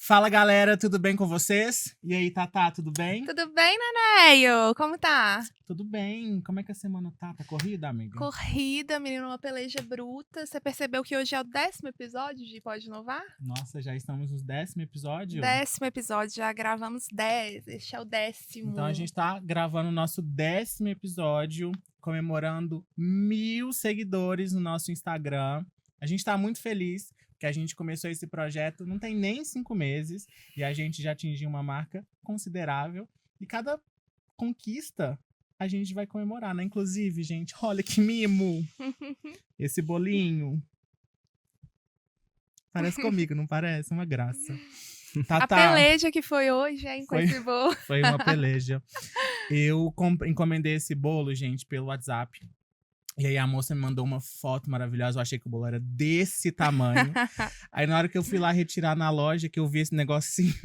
Fala, galera, tudo bem com vocês? E aí, Tatá, tudo bem? Tudo bem, Neneio? Como tá? Tudo bem. Como é que a semana tá? Tá corrida, amiga? Corrida, menino, uma peleja bruta. Você percebeu que hoje é o 10º episódio de Pode Inovar? Nossa, já estamos no 10º episódio? 10º episódio, já gravamos 10. Este é o 10º. Então a gente tá gravando o nosso 10º episódio, comemorando 1000 seguidores no nosso Instagram. A gente tá muito feliz, porque a gente começou esse projeto não tem nem 5 meses, e a gente já atingiu uma marca considerável. E cada conquista a gente vai comemorar, né? Inclusive, gente, olha que mimo! Esse bolinho. Parece comigo, não parece? Uma graça. A peleja que foi hoje, hein, com esse bolo. Foi uma peleja. Eu encomendei esse bolo, gente, pelo WhatsApp. E aí a moça me mandou uma foto maravilhosa. Eu achei que o bolo era desse tamanho. Aí na hora que eu fui lá retirar na loja, que eu vi esse negocinho,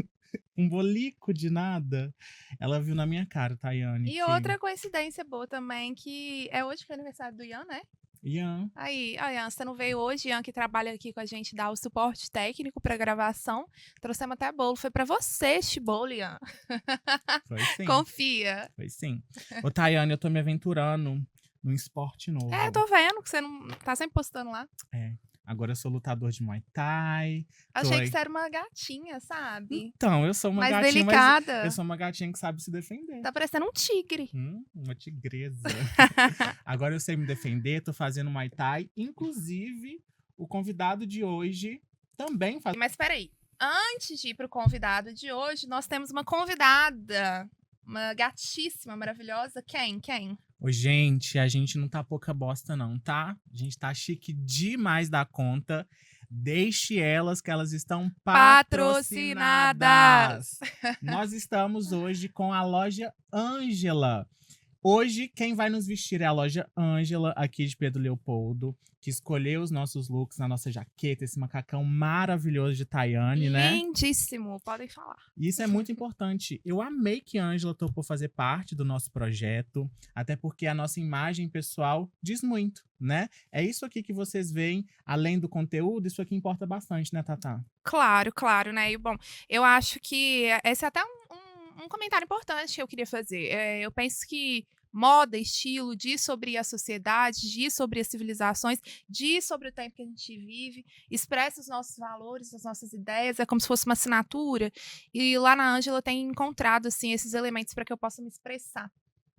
um bolico de nada, ela viu na minha cara, Tayane. E outra coincidência boa também, que é hoje que é o aniversário do Ian, né? Ian. Aí, Ian, você não veio hoje, Ian, que trabalha aqui com a gente, dá o suporte técnico pra gravação. Trouxemos até bolo. Foi pra você este bolo, Ian. Foi sim. Confia. Foi sim. Ô, Tayane, eu tô me aventurando num esporte novo. É, tô vendo que você não tá sempre postando lá. É. Agora eu sou lutador de Muay Thai. Achei que você era uma gatinha, sabe? Então, eu sou uma mais gatinha, delicada. mas eu sou uma gatinha que sabe se defender. Tá parecendo um tigre. Uma tigresa. Agora eu sei me defender, tô fazendo Muay Thai. Inclusive, o convidado de hoje também faz. Mas peraí, antes de ir pro convidado de hoje, nós temos uma convidada. Uma gatíssima, maravilhosa. Quem? Ô, gente, a gente não tá pouca bosta não, tá? A gente tá chique demais da conta. Deixe elas que elas estão patrocinadas. Nós estamos hoje com a loja Ângela. Hoje, quem vai nos vestir é a loja Ângela, aqui de Pedro Leopoldo, que escolheu os nossos looks na nossa jaqueta, esse macacão maravilhoso de Tayane, né? Lindíssimo, podem falar. Isso é muito importante. Eu amei que a Ângela topou fazer parte do nosso projeto, até porque a nossa imagem pessoal diz muito, né? É isso aqui que vocês veem, além do conteúdo, isso aqui importa bastante, né, Tatá? Claro, né? E, bom, eu acho que esse é até um comentário importante que eu queria fazer. Eu penso que moda, estilo, diz sobre a sociedade, diz sobre as civilizações, diz sobre o tempo que a gente vive, expressa os nossos valores, as nossas ideias, é como se fosse uma assinatura. E lá na Ângela eu tenho encontrado assim, esses elementos para que eu possa me expressar.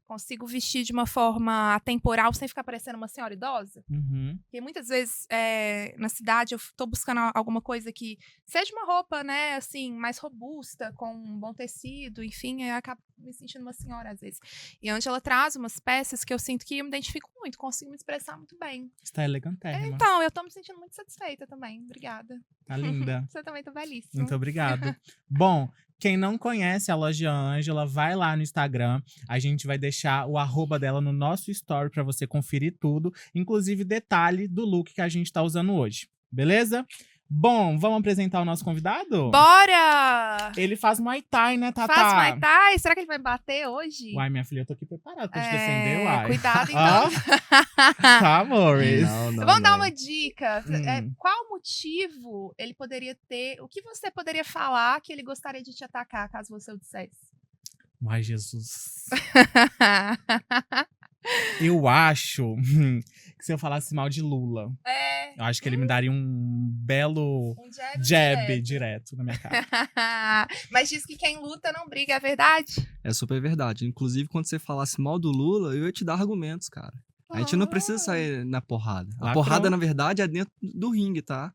Consigo vestir de uma forma atemporal sem ficar parecendo uma senhora idosa. Uhum. Porque muitas vezes na cidade eu tô buscando alguma coisa que seja uma roupa, né, assim, mais robusta, com um bom tecido, enfim, eu acabo me sentindo uma senhora às vezes. E a Ângela traz umas peças que eu sinto que eu me identifico muito, consigo me expressar muito bem. Está elegantérrima. Então, eu tô me sentindo muito satisfeita também. Obrigada. Tá linda. Você também tá belíssima. Muito obrigado. Bom, quem não conhece a loja Ângela, vai lá no Instagram. A gente vai deixar o @ dela no nosso story pra você conferir tudo. Inclusive detalhe do look que a gente tá usando hoje. Beleza? Bom, vamos apresentar o nosso convidado? Bora! Ele faz Muay Thai, né, Tatá? Faz Muay Thai? Será que ele vai bater hoje? Uai, minha filha, eu tô aqui preparada pra te defender, uai. Cuidado, então. Tá, amores? Vamos dar uma dica. Qual motivo ele poderia ter? O que você poderia falar que ele gostaria de te atacar, caso você o dissesse? Uai, Jesus. Eu acho que se eu falasse mal de Lula, eu acho que ele me daria um belo jab direto na minha cara. Mas diz que quem luta não briga, é verdade? É super verdade. Inclusive, quando você falasse mal do Lula, eu ia te dar argumentos, cara. A gente não precisa sair na porrada. A porrada, na verdade, é dentro do ringue, tá?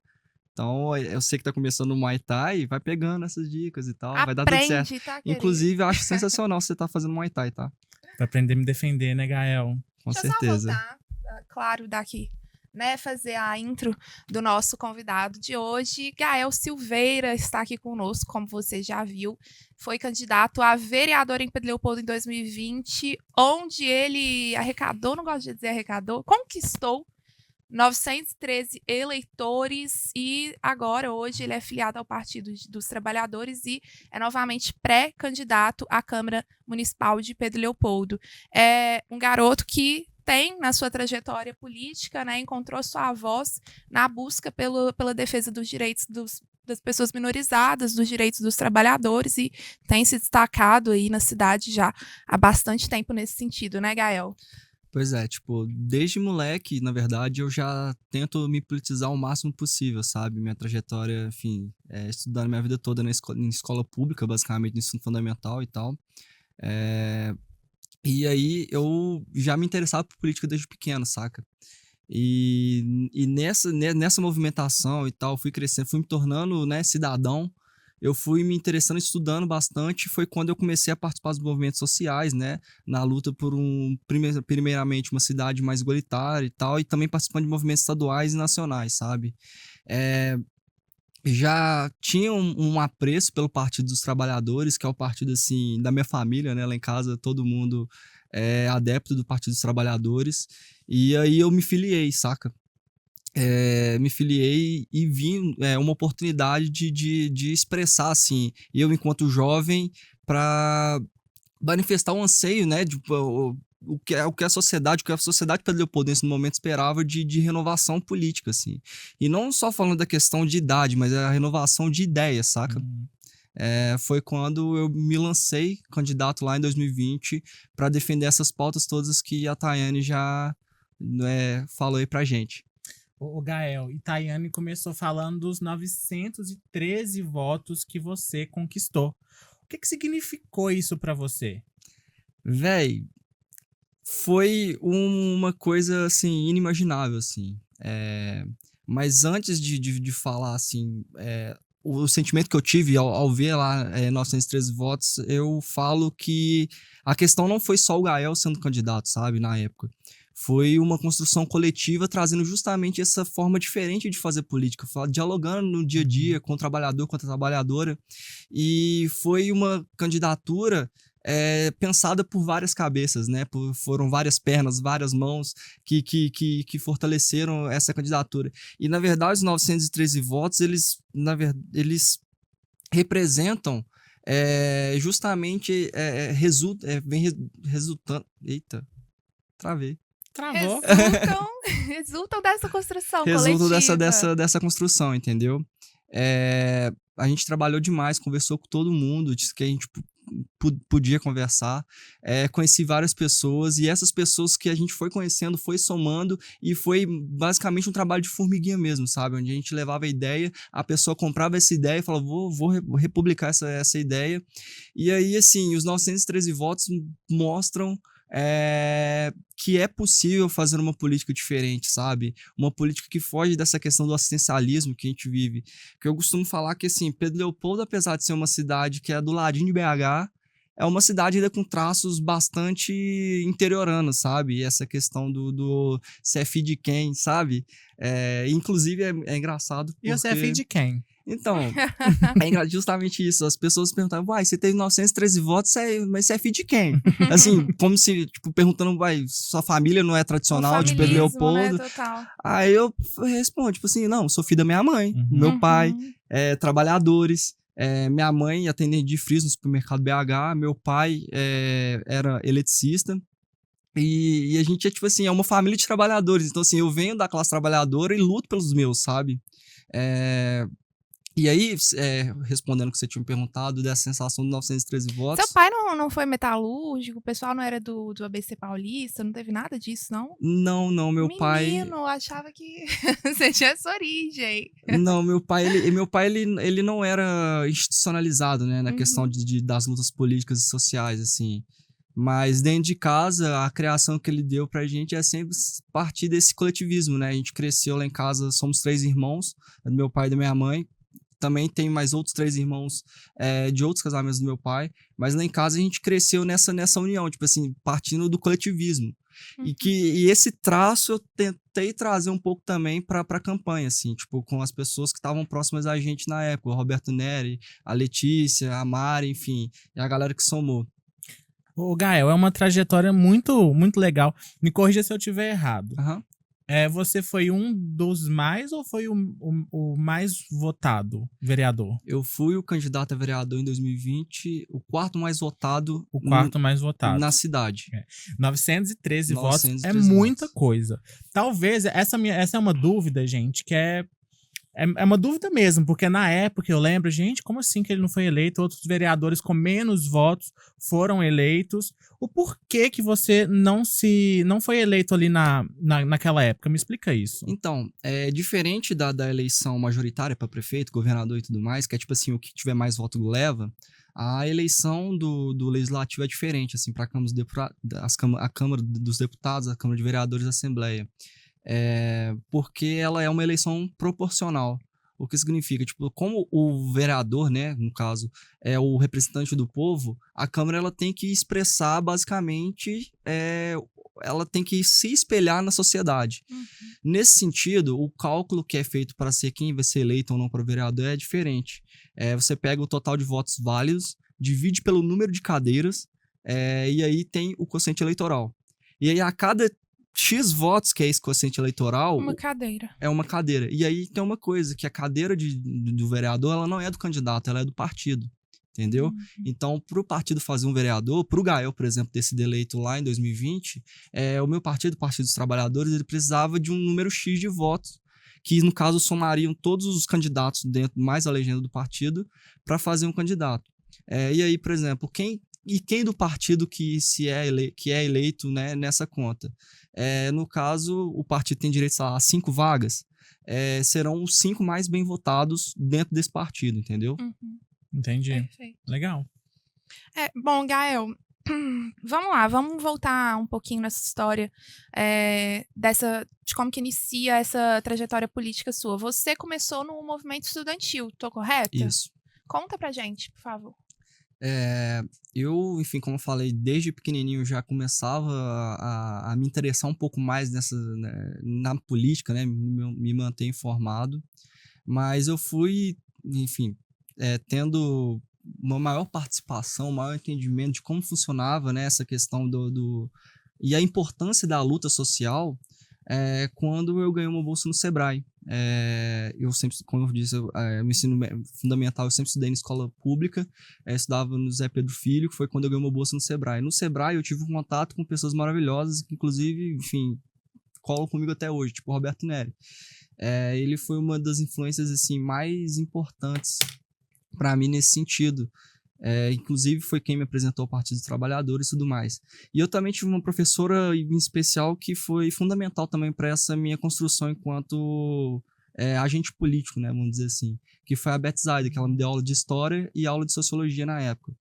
Então, eu sei que tá começando o Muay Thai, vai pegando essas dicas e tal, vai dar tudo certo. Tá, inclusive, eu acho sensacional você tá fazendo Muay Thai, tá? Pra aprender a me defender, né, Gael? Com certeza. certeza. Deixa eu só voltar, claro, daqui, né, fazer a intro do nosso convidado de hoje. Gael Silveira está aqui conosco, como você já viu. Foi candidato a vereador em Pedro Leopoldo em 2020, onde ele arrecadou, não gosto de dizer arrecadou, conquistou 913 eleitores e agora, hoje, ele é filiado ao Partido dos Trabalhadores e é novamente pré-candidato à Câmara Municipal de Pedro Leopoldo. É um garoto que tem na sua trajetória política, né, encontrou sua voz na busca pela defesa dos direitos das pessoas minorizadas, dos direitos dos trabalhadores e tem se destacado aí na cidade já há bastante tempo nesse sentido, né, Gael? Pois é, tipo, desde moleque, na verdade, eu já tento me politizar o máximo possível, sabe? Minha trajetória, enfim, estudando minha vida toda em escola pública, basicamente, no ensino fundamental e tal. E aí eu já me interessava por política desde pequeno, saca? E nessa movimentação e tal, fui crescendo, fui me tornando, né, cidadão. Eu fui me interessando, estudando bastante. Foi quando eu comecei a participar dos movimentos sociais, né? Na luta por primeiramente, uma cidade mais igualitária e tal. E também participando de movimentos estaduais e nacionais, sabe? Já tinha um apreço pelo Partido dos Trabalhadores, que é o partido, assim, da minha família, né? Lá em casa, todo mundo é adepto do Partido dos Trabalhadores. E aí eu me filiei, saca? Me filiei e vi uma oportunidade de expressar, assim, eu enquanto jovem, para manifestar um anseio, né, o que a sociedade Pedro Leopoldo nesse momento esperava de renovação política, assim. E não só falando da questão de idade, mas a renovação de ideias, saca? Foi quando eu me lancei candidato lá em 2020 para defender essas pautas todas que a Tayane já falou aí pra gente. O Gael, e Tayane começou falando dos 913 votos que você conquistou. O que significou isso pra você? Véi, foi uma coisa, assim, inimaginável, assim. Mas antes de falar, assim, o sentimento que eu tive ao ver lá 913 votos, eu falo que a questão não foi só o Gael sendo candidato, sabe, na época. Foi uma construção coletiva trazendo justamente essa forma diferente de fazer política, dialogando no dia a dia com o trabalhador, com a trabalhadora. E foi uma candidatura pensada por várias cabeças, né? Foram várias pernas, várias mãos que fortaleceram essa candidatura. E, na verdade, os 913 votos, eles representam justamente, resultando... Eita, travei. Travou. Resultam dessa construção resultam coletiva. dessa construção, entendeu? A gente trabalhou demais, conversou com todo mundo, disse que a gente podia conversar, conheci várias pessoas, e essas pessoas que a gente foi conhecendo, foi somando, e foi basicamente um trabalho de formiguinha mesmo, sabe? Onde a gente levava a ideia, a pessoa comprava essa ideia e falava, vou republicar essa ideia. E aí, assim, os 913 votos mostram que é possível fazer uma política diferente, sabe? Uma política que foge dessa questão do assistencialismo que a gente vive. Que eu costumo falar que, assim, Pedro Leopoldo, apesar de ser uma cidade que é do ladinho de BH, é uma cidade ainda com traços bastante interioranos, sabe? E essa questão do se é filho de quem, sabe? Inclusive, é engraçado porque... E você é filho de quem? Então, justamente isso. As pessoas perguntavam, você teve 913 votos, mas você é filho de quem? Assim, como se, tipo, perguntando, sua família não é tradicional de Pedro Leopoldo? Né? Total. Aí eu respondo, tipo assim, não, sou filho da minha mãe, meu pai, trabalhadores. Minha mãe atendente de frios no supermercado BH, meu pai era eletricista. E a gente tipo assim, é uma família de trabalhadores. Então, assim, eu venho da classe trabalhadora e luto pelos meus, sabe? E aí, respondendo o que você tinha me perguntado, dessa sensação de 913 votos... Seu pai não foi metalúrgico? O pessoal não era do ABC Paulista? Não teve nada disso, não? Não, meu pai... Menino, achava que você tinha essa origem. Não, meu pai, ele não era institucionalizado, né? Na questão das lutas políticas e sociais, assim. Mas dentro de casa, a criação que ele deu pra gente é sempre partir desse coletivismo, né? A gente cresceu lá em casa, somos 3 irmãos, do meu pai e da minha mãe. Também tem mais outros 3 irmãos de outros casamentos do meu pai. Mas lá em casa a gente cresceu nessa união, tipo assim, partindo do coletivismo. E esse traço eu tentei trazer um pouco também para a campanha, assim, tipo, com as pessoas que estavam próximas da gente na época. O Roberto Neri, a Letícia, a Mari, enfim, e a galera que somou. O Gael, é uma trajetória muito, muito legal. Me corrija se eu estiver errado. Você foi um dos mais ou foi o mais votado vereador? Eu fui o candidato a vereador em 2020, o quarto mais votado. O quarto mais votado. Na cidade. 913 votos é muita coisa. Talvez, essa é uma dúvida, gente, que é É uma dúvida mesmo, porque na época eu lembro, gente, como assim que ele não foi eleito? Outros vereadores com menos votos foram eleitos. O porquê que você não foi eleito ali naquela época? Me explica isso. Então, é diferente da eleição majoritária para prefeito, governador e tudo mais, que é tipo assim, o que tiver mais voto leva. A eleição do legislativo é diferente, assim, para a Câmara dos Deputados, a Câmara de Vereadores e a Assembleia. Porque ela é uma eleição proporcional. O que significa, tipo, como o vereador, né, no caso, é o representante do povo, a Câmara ela tem que expressar, basicamente, ela tem que se espelhar na sociedade. Uhum. Nesse sentido, o cálculo que é feito para ser quem vai ser eleito ou não para vereador é diferente. Você pega o total de votos válidos, divide pelo número de cadeiras, e aí tem o quociente eleitoral. E aí, a cada X votos, que é esse quociente eleitoral... Uma cadeira. É uma cadeira. E aí tem uma coisa, que a cadeira do vereador, ela não é do candidato, ela é do partido. Entendeu? Uhum. Então, para o partido fazer um vereador, para o Gael, por exemplo, ter sido eleito lá em 2020, o meu partido, o Partido dos Trabalhadores, ele precisava de um número X de votos, que no caso somariam todos os candidatos dentro, mais a legenda do partido, para fazer um candidato. E aí, por exemplo, quem do partido que é eleito, né, nessa conta? No caso, o partido tem direito a 5 vagas, serão os 5 mais bem votados dentro desse partido, entendeu? Uhum. Entendi. Perfeito. Legal. Bom, Gael, vamos lá, vamos voltar um pouquinho nessa história de como que inicia essa trajetória política sua. Você começou no movimento estudantil, tô correta? Isso. Conta pra gente, por favor. Eu, enfim, como eu falei, desde pequenininho já começava a me interessar um pouco mais na política, né, me manter informado, mas eu fui, enfim, tendo uma maior participação, um maior entendimento de como funcionava, né, essa questão e a importância da luta social quando eu ganhei uma bolsa no Sebrae. Eu sempre, como eu disse, meu ensino fundamental eu sempre estudei na escola pública, estudava no Zé Pedro Filho, que foi quando eu ganhei uma bolsa no Sebrae. No Sebrae eu tive um contato com pessoas maravilhosas, que inclusive, enfim, colam comigo até hoje, tipo o Roberto Neri. Ele foi uma das influências assim, mais importantes para mim nesse sentido. Inclusive foi quem me apresentou ao Partido dos Trabalhadores e tudo mais. E eu também tive uma professora em especial que foi fundamental também para essa minha construção enquanto agente político, né, vamos dizer assim, que foi a Beth Zayda, que ela me deu aula de História e aula de Sociologia na época.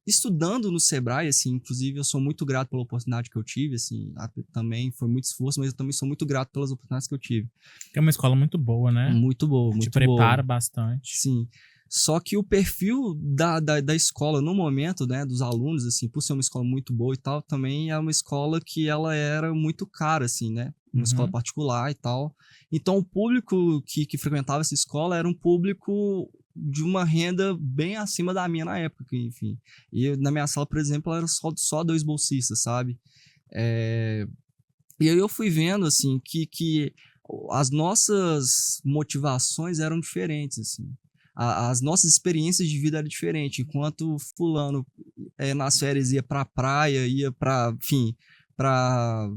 Estudando no Sebrae, assim, inclusive eu sou muito grato pela oportunidade que eu tive, assim, também foi muito esforço, mas eu também sou muito grato pelas oportunidades que eu tive. É uma escola muito boa, né? Muito boa, muito boa. Te prepara bastante. Sim. Só que o perfil da escola no momento, né, dos alunos, assim, por ser uma escola muito boa e tal, também é uma escola que ela era muito cara, assim, né? Uma escola particular e tal. Então, o público que frequentava essa escola era um público de uma renda bem acima da minha na época, enfim. E na minha sala, por exemplo, era só 2 bolsistas, sabe? E aí eu fui vendo, assim, que as nossas motivações eram diferentes, assim. As nossas experiências de vida eram diferentes. Enquanto fulano nas férias ia pra praia, ia pra, enfim, pra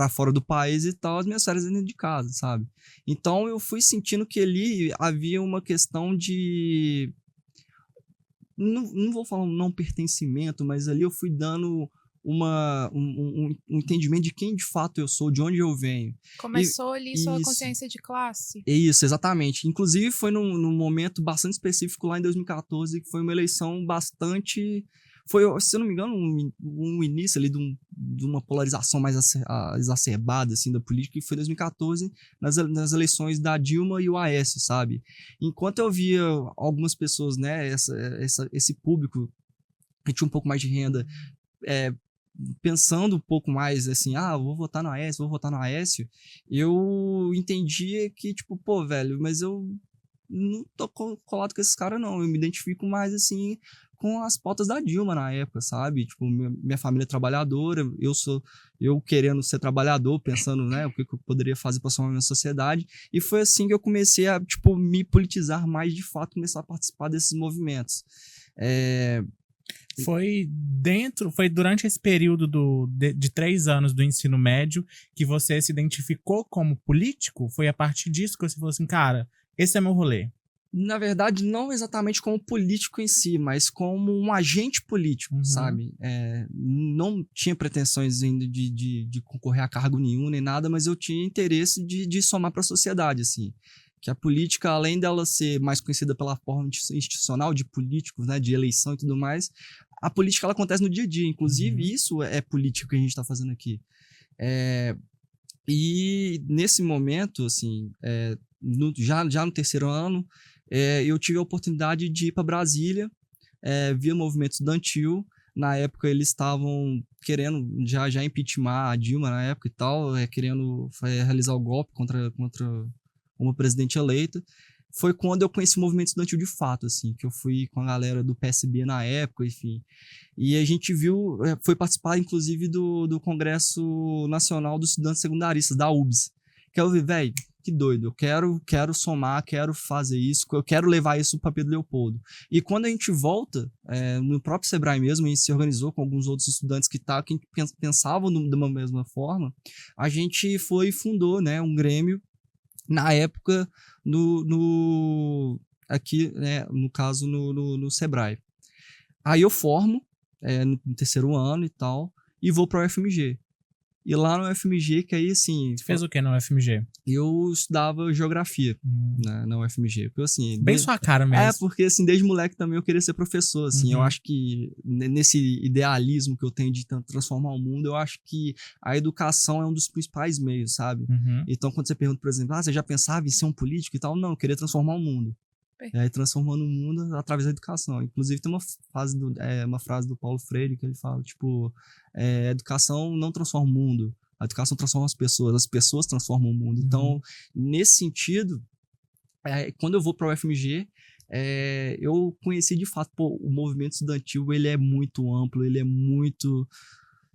fora do país e tal, as minhas férias eram dentro de casa, sabe? Então eu fui sentindo que ali havia uma questão de... Não vou falar um não pertencimento, mas ali eu fui dando um entendimento de quem de fato eu sou, de onde eu venho. Começou ali sua consciência de classe. Isso, exatamente. Inclusive foi num momento bastante específico lá em 2014, que foi uma eleição bastante... Foi, se eu não me engano, um início ali de uma polarização mais exacerbada assim, da política, que foi em 2014, nas eleições da Dilma e o Aécio, sabe? Enquanto eu via algumas pessoas, né, esse público que tinha um pouco mais de renda, pensando um pouco mais assim, vou votar no Aécio, eu entendia que, tipo, pô, velho, mas eu não tô colado com esses caras, não. Eu me identifico mais, assim, com as pautas da Dilma na época, sabe? Tipo, minha família é trabalhadora, eu querendo ser trabalhador, pensando, né, o que eu poderia fazer para somar na minha sociedade, e foi assim que eu comecei a, tipo, me politizar mais de fato, começar a participar desses movimentos. Foi durante esse período de 3 anos do ensino médio que você se identificou como político? Foi a partir disso que você falou assim, cara, esse é meu rolê? Na verdade, não exatamente como político em si, mas como um agente político, sabe? Não tinha pretensões ainda de concorrer a cargo nenhum, nem nada, mas eu tinha interesse de somar para a sociedade, assim. Que a política, além dela ser mais conhecida pela forma institucional de políticos, né, de eleição e tudo mais, a política ela acontece no dia a dia. Inclusive, isso é política que a gente está fazendo aqui. E nesse momento, assim, já no terceiro ano, eu tive a oportunidade de ir para Brasília, via movimento estudantil. Na época, eles estavam querendo já impeachment a Dilma, na época e tal, querendo realizar o golpe contra uma presidente eleita. Foi quando eu conheci o movimento estudantil de fato, assim, que eu fui com a galera do PSB na época, enfim. E a gente foi participar, inclusive, do Congresso Nacional dos Estudantes Secundaristas, da UBS. Que eu vi, velho, que doido, eu quero somar, quero fazer isso, eu quero levar isso para Pedro Leopoldo. E quando a gente volta, no próprio Sebrae mesmo, a gente se organizou com alguns outros estudantes que pensavam de uma mesma forma, a gente foi e fundou, né, um grêmio, na época, aqui, né, no caso, no Sebrae. Aí eu formo, no terceiro ano e tal, e vou para o UFMG. E lá no UFMG, que aí, assim... Você fez o que no UFMG? Eu estudava geografia na UFMG. Porque, assim, bem sua cara mesmo. Porque, assim, desde moleque também eu queria ser professor, assim. Eu acho que nesse idealismo que eu tenho de transformar o mundo, eu acho que a educação é um dos principais meios, sabe? Então, quando você pergunta, por exemplo, você já pensava em ser um político e tal? Não, eu queria transformar o mundo. E aí, transformando o mundo através da educação. Inclusive, tem uma frase do Paulo Freire que ele fala, tipo, a educação não transforma o mundo, a educação transforma as pessoas transformam o mundo. Então, nesse sentido, quando eu vou para o UFMG, eu conheci de fato, o movimento estudantil, ele é muito amplo, ele é muito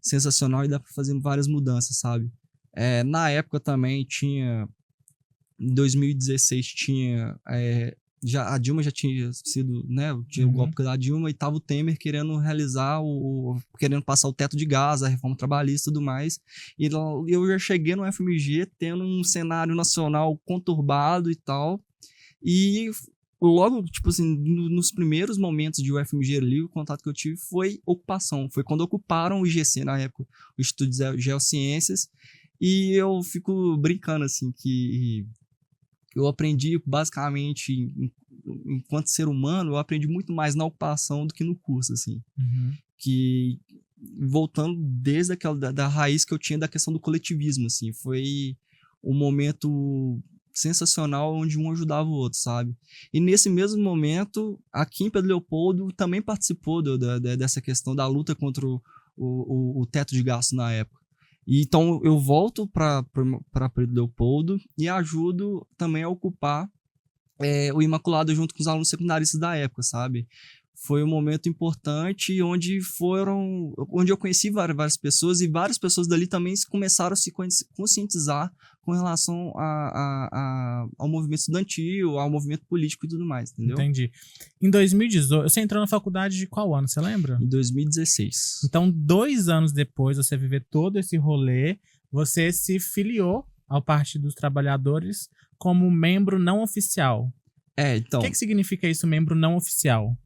sensacional e dá para fazer várias mudanças, sabe? Na época também tinha, em 2016 tinha... a Dilma já tinha sido, né, tinha o golpe da Dilma e tava o Temer querendo realizar querendo passar o teto de gás, a reforma trabalhista e tudo mais, e eu já cheguei no FMG tendo um cenário nacional conturbado e tal, e logo, tipo assim, nos primeiros momentos de UFMG ali, o contato que eu tive foi ocupação, foi quando ocuparam o IGC na época, o Instituto de Geociências, e eu fico brincando, assim, que eu aprendi, basicamente, enquanto ser humano, eu aprendi muito mais na ocupação do que no curso, assim. Que, voltando desde da raiz que eu tinha da questão do coletivismo, assim, foi um momento sensacional onde um ajudava o outro, sabe? E nesse mesmo momento, aqui em Pedro Leopoldo, também participou dessa questão da luta contra o teto de gasto na época. E então eu volto para Pedro Leopoldo e ajudo também a ocupar o Imaculado junto com os alunos secundaristas da época, sabe? Foi um momento importante onde eu conheci várias pessoas e várias pessoas dali também começaram a se conscientizar com relação ao movimento estudantil, ao movimento político e tudo mais, entendeu? Entendi. Em 2018, você entrou na faculdade de qual ano, você lembra? Em 2016. Então, 2 anos depois de você viver todo esse rolê, você se filiou ao Partido dos Trabalhadores como membro não oficial. Então... O que significa isso, membro não oficial?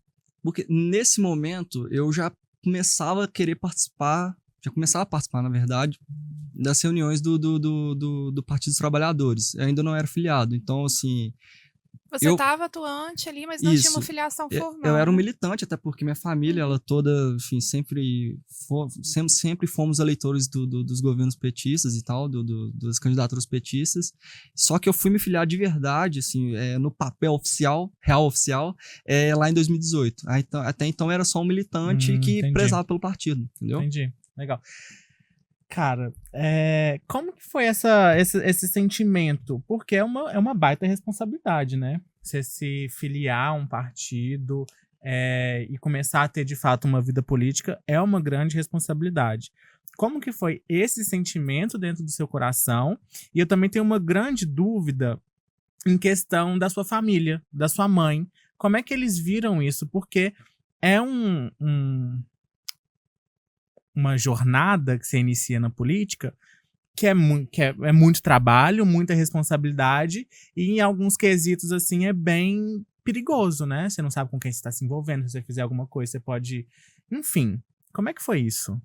Porque nesse momento eu já começava a querer participar, na verdade, das reuniões do Partido dos Trabalhadores. Eu ainda não era filiado, então assim... Você estava atuante ali, mas não tinha uma filiação formal. Eu era um militante, até porque minha família, ela toda, enfim, sempre fomos eleitores dos governos petistas e tal, das candidaturas petistas. Só que eu fui me filiar de verdade, assim, no papel oficial, real oficial, lá em 2018. Até então era só um militante que prezava pelo partido, entendeu? Entendi, legal. Cara, como que foi esse sentimento? Porque é uma baita responsabilidade, né? Você se filiar a um partido e começar a ter, de fato, uma vida política é uma grande responsabilidade. Como que foi esse sentimento dentro do seu coração? E eu também tenho uma grande dúvida em questão da sua família, da sua mãe. Como é que eles viram isso? Porque é uma jornada que você inicia na política que é muito trabalho, muita responsabilidade e em alguns quesitos, assim, é bem perigoso, né? Você não sabe com quem você está se envolvendo, se você fizer alguma coisa, você pode... Enfim, como é que foi isso?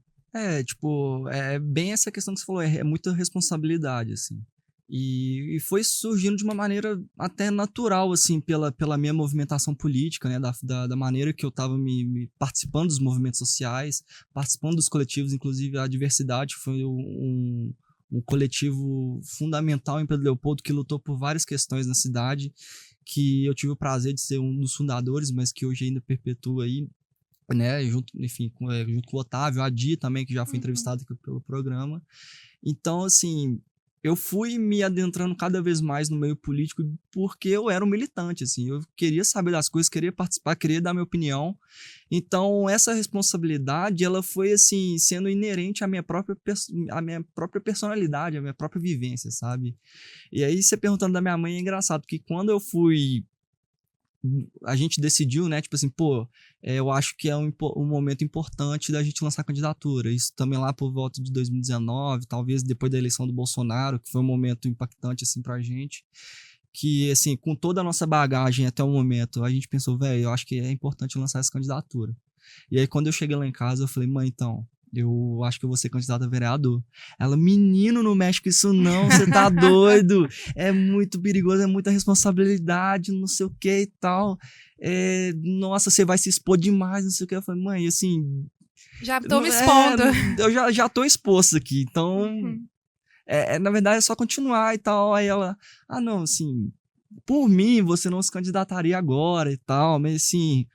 Tipo, é bem essa questão que você falou, é muita responsabilidade, assim. E foi surgindo de uma maneira até natural, assim, pela minha movimentação política, né? Da maneira que eu estava me participando dos movimentos sociais, participando dos coletivos, inclusive a Diversidade foi um coletivo fundamental em Pedro Leopoldo que lutou por várias questões na cidade, que eu tive o prazer de ser um dos fundadores, mas que hoje ainda perpetua aí, né, junto com o Otávio, a Di também, que já foi entrevistado aqui pelo programa. Então, assim, eu fui me adentrando cada vez mais no meio político porque eu era um militante, assim, eu queria saber das coisas, queria participar, queria dar minha opinião. Então, essa responsabilidade, ela foi, assim, sendo inerente à minha própria personalidade, à minha própria vivência, sabe? E aí, você perguntando da minha mãe, é engraçado, porque quando a gente decidiu, né, tipo assim, eu acho que é um momento importante da gente lançar candidatura. Isso também lá por volta de 2019, talvez depois da eleição do Bolsonaro, que foi um momento impactante, assim, pra gente. Que, assim, com toda a nossa bagagem até o momento, a gente pensou, velho, eu acho que é importante lançar essa candidatura. E aí, quando eu cheguei lá em casa, eu falei, mãe, então, eu acho que eu vou ser candidato a vereador. Ela, menino, não mexe com isso não, você tá doido. É muito perigoso, é muita responsabilidade, não sei o que e tal. Nossa, você vai se expor demais, não sei o que. Eu falei, mãe, assim... Já tô me expondo. Eu já tô exposto aqui, então... na verdade, é só continuar e tal. Aí ela, não, assim... Por mim, você não se candidataria agora e tal, mas assim...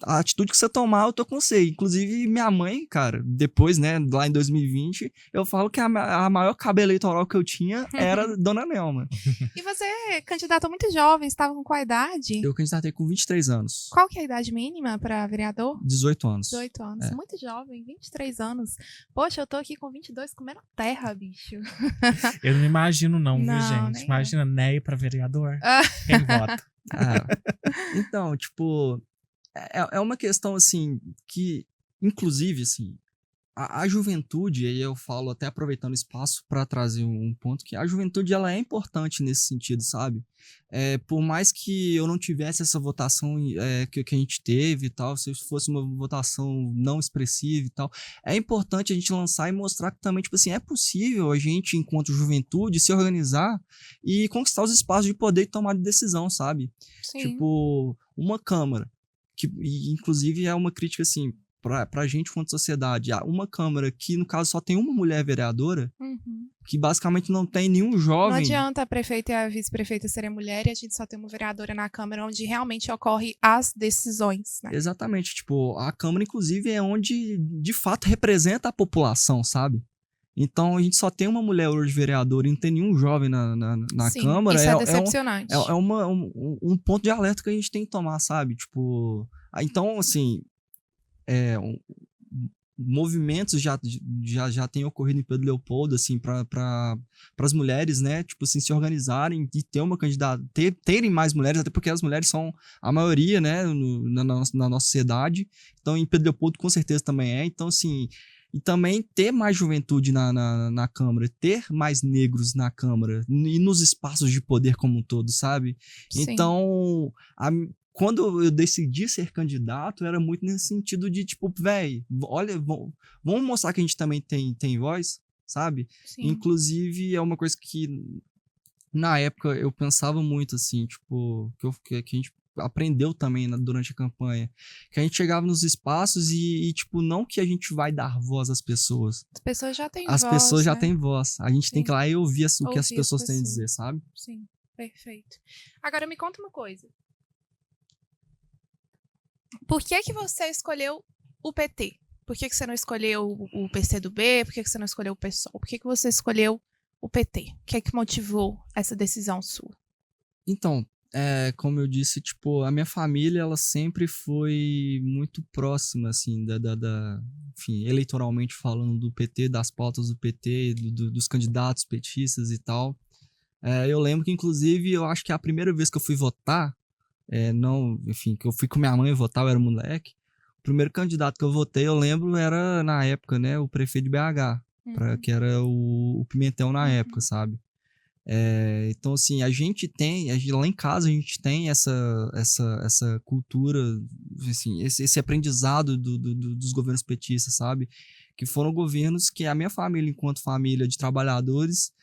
A atitude que você tomar, eu tô com você. Inclusive, minha mãe, cara, depois, né, lá em 2020, eu falo que a maior cabo eleitoral que eu tinha era Dona Nelma. E você candidatou muito jovem, estava com qual idade? Eu candidatei com 23 anos. Qual que é a idade mínima para vereador? 18 anos. 18 anos. Muito jovem, 23 anos. Poxa, eu tô aqui com 22 comendo terra, bicho. Eu não imagino não, viu, Não, gente? Imagina Ney pra vereador. Quem vota? Então, tipo... É uma questão, assim, que, inclusive, assim, a juventude, e aí eu falo até aproveitando o espaço para trazer um ponto, que a juventude, ela é importante nesse sentido, sabe? Por mais que eu não tivesse essa votação que a gente teve e tal, se fosse uma votação não expressiva e tal, é importante a gente lançar e mostrar que também, tipo assim, é possível a gente, enquanto juventude, se organizar e conquistar os espaços de poder e tomar de decisão, sabe? Sim. Tipo, uma Câmara, que inclusive é uma crítica, assim, pra gente quanto sociedade. Uma Câmara que, no caso, só tem uma mulher vereadora, que basicamente não tem nenhum jovem... Não adianta a prefeita e a vice-prefeita serem mulher e a gente só tem uma vereadora na Câmara onde realmente ocorrem as decisões, né? Exatamente. Tipo, a Câmara, inclusive, é onde, de fato, representa a população, sabe? Então, a gente só tem uma mulher hoje vereadora e não tem nenhum jovem na Sim, Câmara. Isso é decepcionante. Um ponto de alerta que a gente tem que tomar, sabe? Tipo, então, assim, movimentos já têm ocorrido em Pedro Leopoldo, assim, para as mulheres, né? Tipo assim, se organizarem e ter uma candidata, terem mais mulheres, até porque as mulheres são a maioria, né? Na nossa sociedade. Então, em Pedro Leopoldo, com certeza também é. Então, assim... E também ter mais juventude na Câmara, ter mais negros na Câmara e nos espaços de poder como um todo, sabe? Sim. Então, quando eu decidi ser candidato, era muito nesse sentido de, tipo, velho, olha, vamos mostrar que a gente também tem voz, sabe? Sim. Inclusive, é uma coisa que, na época, eu pensava muito, assim, tipo, que a gente aprendeu também durante a campanha, que a gente chegava nos espaços e tipo, não que a gente vai dar voz às pessoas. As pessoas já têm voz. As pessoas já têm voz. A gente tem que ir lá e ouvir o que as pessoas têm a dizer, sabe? Sim, perfeito. Agora me conta uma coisa. Por que você escolheu o PT? Por que você não escolheu o PCdoB? Por que você não escolheu o PSOL? Por que você escolheu o PT? O que é que motivou essa decisão sua? Então, como eu disse, tipo, a minha família, ela sempre foi muito próxima, assim, enfim, eleitoralmente falando do PT, das pautas do PT, dos candidatos petistas e tal. Eu lembro que, inclusive, eu acho que a primeira vez que eu fui votar, não, enfim, que eu fui com minha mãe votar, eu era moleque. O primeiro candidato que eu votei, eu lembro, era, na época, né, o prefeito de BH, que era o Pimentel na época, sabe? Então, assim, lá em casa a gente tem essa cultura, assim, esse aprendizado dos governos petistas, sabe? Que foram governos que a minha família, enquanto família de trabalhadores,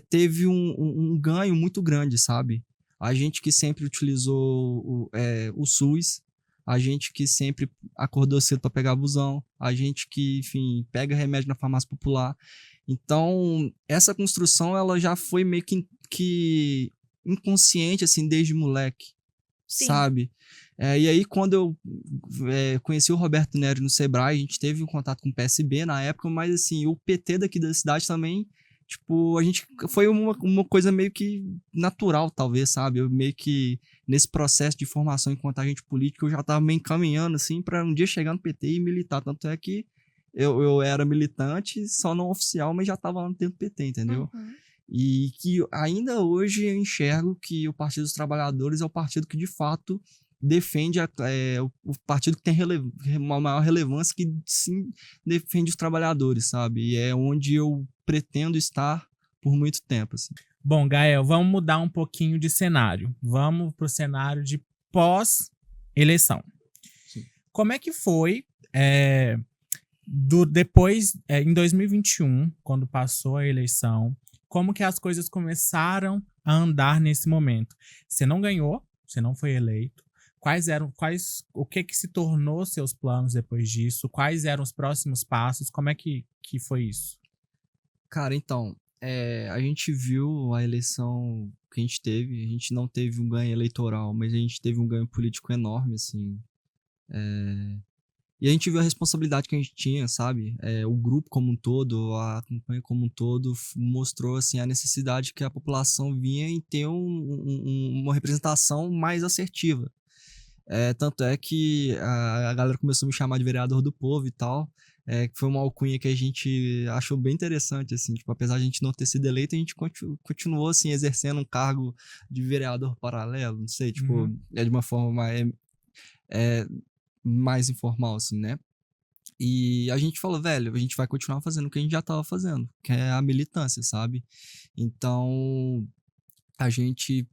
teve um ganho muito grande, sabe? A gente que sempre utilizou o SUS, a gente que sempre acordou cedo para pegar busão, a gente que, enfim, pega remédio na farmácia popular. Então, essa construção, ela já foi meio que inconsciente, assim, desde moleque, Sim. sabe? E aí, quando eu conheci o Roberto Neri no Sebrae, a gente teve um contato com o PSB na época, mas, assim, o PT daqui da cidade também, tipo, foi uma coisa meio que natural, talvez, sabe? Eu meio que, nesse processo de formação enquanto agente político, eu já tava meio encaminhando, assim, para um dia chegar no PT e militar, tanto é que eu era militante, só não oficial, mas já estava lá dentro do PT, entendeu? E que ainda hoje eu enxergo que o Partido dos Trabalhadores é o partido que, de fato, defende o partido que tem uma maior relevância, que sim defende os trabalhadores, sabe? E é onde eu pretendo estar por muito tempo, assim. Bom, Gael, vamos mudar um pouquinho de cenário. Vamos pro cenário de pós-eleição. Sim. Como é que foi... depois, em 2021, quando passou a eleição, como que as coisas começaram a andar nesse momento? Você não ganhou, você não foi eleito. O que se tornou seus planos depois disso? Quais eram os próximos passos? Como é que foi isso? Cara, então, a gente viu a eleição que a gente não teve um ganho eleitoral, mas a gente teve um ganho político enorme, assim. E a gente viu a responsabilidade que a gente tinha, sabe? O grupo como um todo, a campanha como um todo, mostrou assim, a necessidade que a população vinha em ter uma representação mais assertiva. Tanto é que a galera começou a me chamar de vereador do povo e tal, que foi uma alcunha que a gente achou bem interessante, assim, tipo, apesar de a gente não ter sido eleito, a gente continuou, assim, exercendo um cargo de vereador paralelo, não sei, tipo, de uma forma mais informal, assim, né? E a gente falou, velho, a gente vai continuar fazendo o que a gente já tava fazendo, que é a militância, sabe? Então, a gente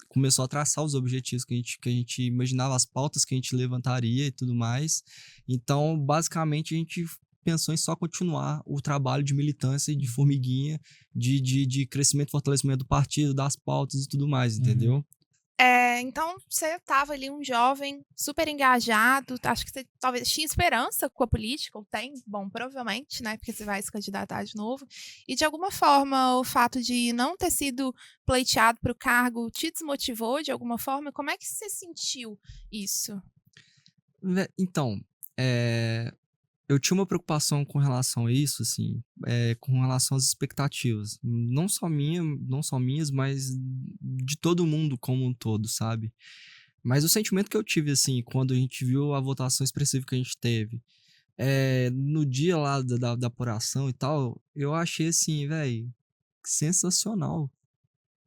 começou a traçar os objetivos que a gente imaginava, as pautas que a gente levantaria e tudo mais. Então, basicamente, a gente pensou em só continuar o trabalho de militância e de formiguinha, de crescimento e fortalecimento do partido, das pautas e tudo mais, entendeu? Então, você estava ali um jovem super engajado, acho que você talvez tinha esperança com a política, ou tem, bom, provavelmente, né, porque você vai se candidatar de novo, e de alguma forma o fato de não ter sido pleiteado para o cargo te desmotivou de alguma forma? Como é que você sentiu isso? Então, eu tinha uma preocupação com relação a isso, assim, com relação às expectativas. Não só minhas, mas de todo mundo como um todo, sabe? Mas o sentimento que eu tive, assim, quando a gente viu a votação expressiva que a gente teve, no dia lá da apuração e tal, eu achei, assim, velho, sensacional.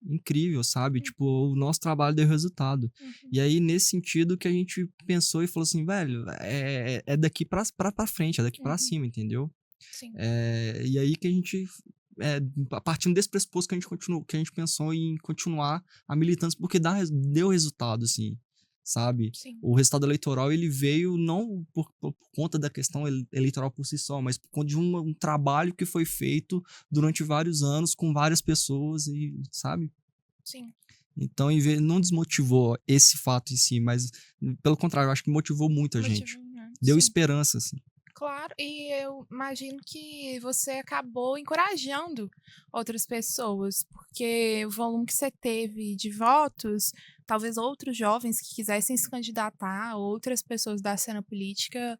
Incrível, sabe? Tipo, o nosso trabalho deu resultado. E aí, nesse sentido, que a gente pensou e falou assim, velho, é daqui pra frente, é daqui pra cima, entendeu? Sim. E aí que a gente, partindo desse pressuposto que a gente pensou em continuar a militância, porque deu resultado, assim, sabe? Sim. O resultado eleitoral, ele veio não por conta da questão eleitoral por si só, mas por conta de um trabalho que foi feito durante vários anos com várias pessoas, e sabe? Sim. Então, não desmotivou esse fato em si, mas pelo contrário, eu acho que motivou muito a gente. Deu esperança, assim. Claro, e eu imagino que você acabou encorajando outras pessoas, porque o volume que você teve de votos, talvez outros jovens que quisessem se candidatar, outras pessoas da cena política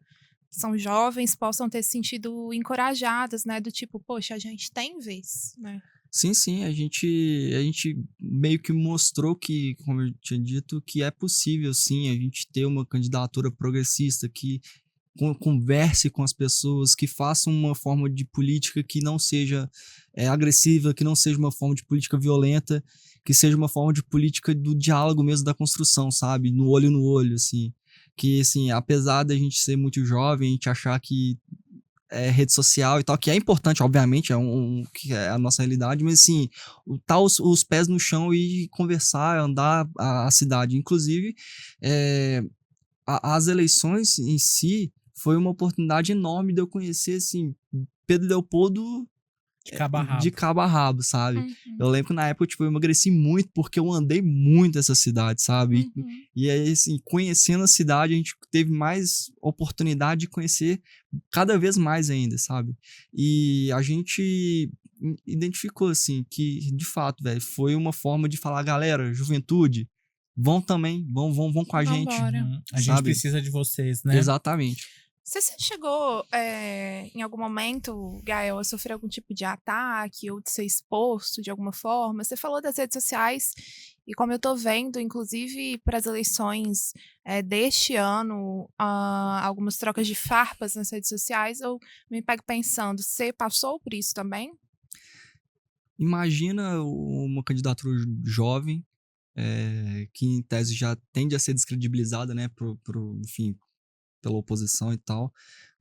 que são jovens, possam ter se sentido encorajadas, né? Do tipo, poxa, a gente tem vez, né? Sim, a gente meio que mostrou que, como eu tinha dito, que é possível, sim, a gente ter uma candidatura progressista que converse com as pessoas, que faça uma forma de política que não seja agressiva, que não seja uma forma de política violenta, que seja uma forma de política do diálogo mesmo, da construção, sabe? No olho, assim. Que, assim, apesar da gente ser muito jovem, a gente achar que é rede social e tal, que é importante, obviamente, que é a nossa realidade, mas, assim, tá os pés no chão e conversar, andar a cidade. Inclusive, as eleições em si foi uma oportunidade enorme de eu conhecer, assim, Pedro Leopoldo de cabo a rabo, sabe? Eu lembro que na época, tipo, eu emagreci muito porque eu andei muito essa cidade, sabe? E aí, assim, conhecendo a cidade, a gente teve mais oportunidade de conhecer cada vez mais ainda, sabe? E a gente identificou, assim, que, de fato, velho, foi uma forma de falar, galera, juventude, vão também, vão com a gente. A gente precisa de vocês, né? Exatamente. Você chegou, em algum momento, Gael, a sofrer algum tipo de ataque ou de ser exposto de alguma forma? Você falou das redes sociais e como eu tô vendo, inclusive para as eleições deste ano, algumas trocas de farpas nas redes sociais, eu me pego pensando, você passou por isso também? Imagina uma candidatura jovem, que em tese já tende a ser descredibilizada, né, enfim, pela oposição e tal,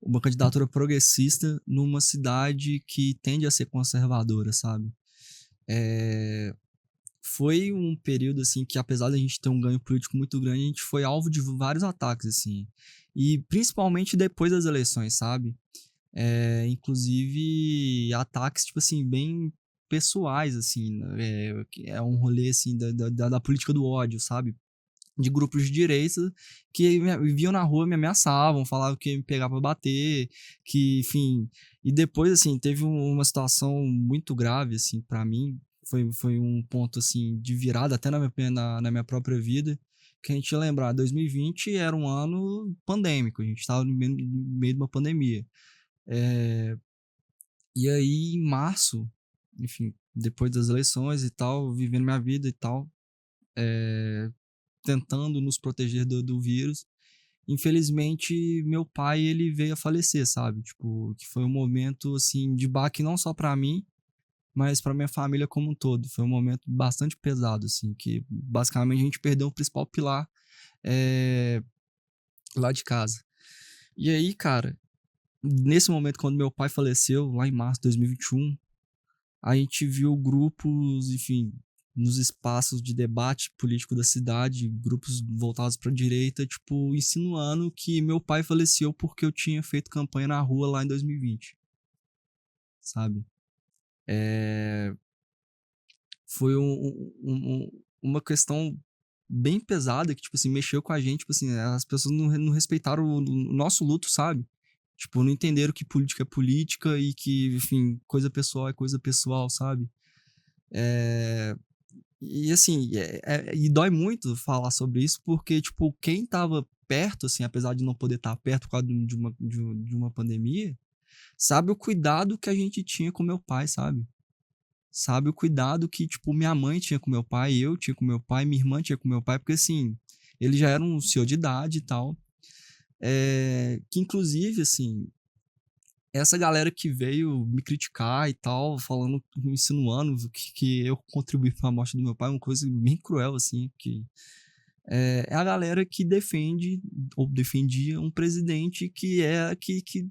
uma candidatura progressista numa cidade que tende a ser conservadora, sabe? Foi um período, assim, que apesar da gente ter um ganho político muito grande, a gente foi alvo de vários ataques, assim, e principalmente depois das eleições, sabe? Inclusive ataques, tipo assim, bem pessoais, assim, é um rolê, assim, da política do ódio, sabe? De grupos de direita que me viam na rua, me ameaçavam, falavam que ia me pegar pra bater, que, enfim... E depois, assim, teve uma situação muito grave, assim, pra mim, foi um ponto, assim, de virada até na minha própria vida, que a gente ia lembrar, 2020 era um ano pandêmico, a gente estava no meio de uma pandemia. E aí, em março, enfim, depois das eleições e tal, vivendo minha vida e tal, tentando nos proteger do vírus. Infelizmente, meu pai, ele veio a falecer, sabe? Tipo, que foi um momento, assim, de baque não só pra mim, mas pra minha família como um todo. Foi um momento bastante pesado, assim, que basicamente a gente perdeu o principal pilar lá de casa. E aí, cara, nesse momento, quando meu pai faleceu, lá em março de 2021, a gente viu grupos, enfim, nos espaços de debate político da cidade, grupos voltados para a direita, tipo, insinuando que meu pai faleceu porque eu tinha feito campanha na rua lá em 2020, sabe? Foi uma questão bem pesada que, tipo assim, mexeu com a gente, tipo assim, as pessoas não respeitaram o nosso luto, sabe? Tipo, não entenderam que política é política e que, enfim, coisa pessoal é coisa pessoal, sabe? E assim, e dói muito falar sobre isso, porque, tipo, quem tava perto, assim, apesar de não poder estar perto por causa de uma pandemia, sabe o cuidado que a gente tinha com meu pai, sabe? Sabe o cuidado que, tipo, minha mãe tinha com meu pai, eu tinha com meu pai, minha irmã tinha com meu pai, porque, assim, ele já era um senhor de idade e tal. Que, inclusive, assim, essa galera que veio me criticar e tal, falando, me insinuando que eu contribuí para a morte do meu pai, uma coisa bem cruel, assim, que é a galera que defende, ou defendia, um presidente que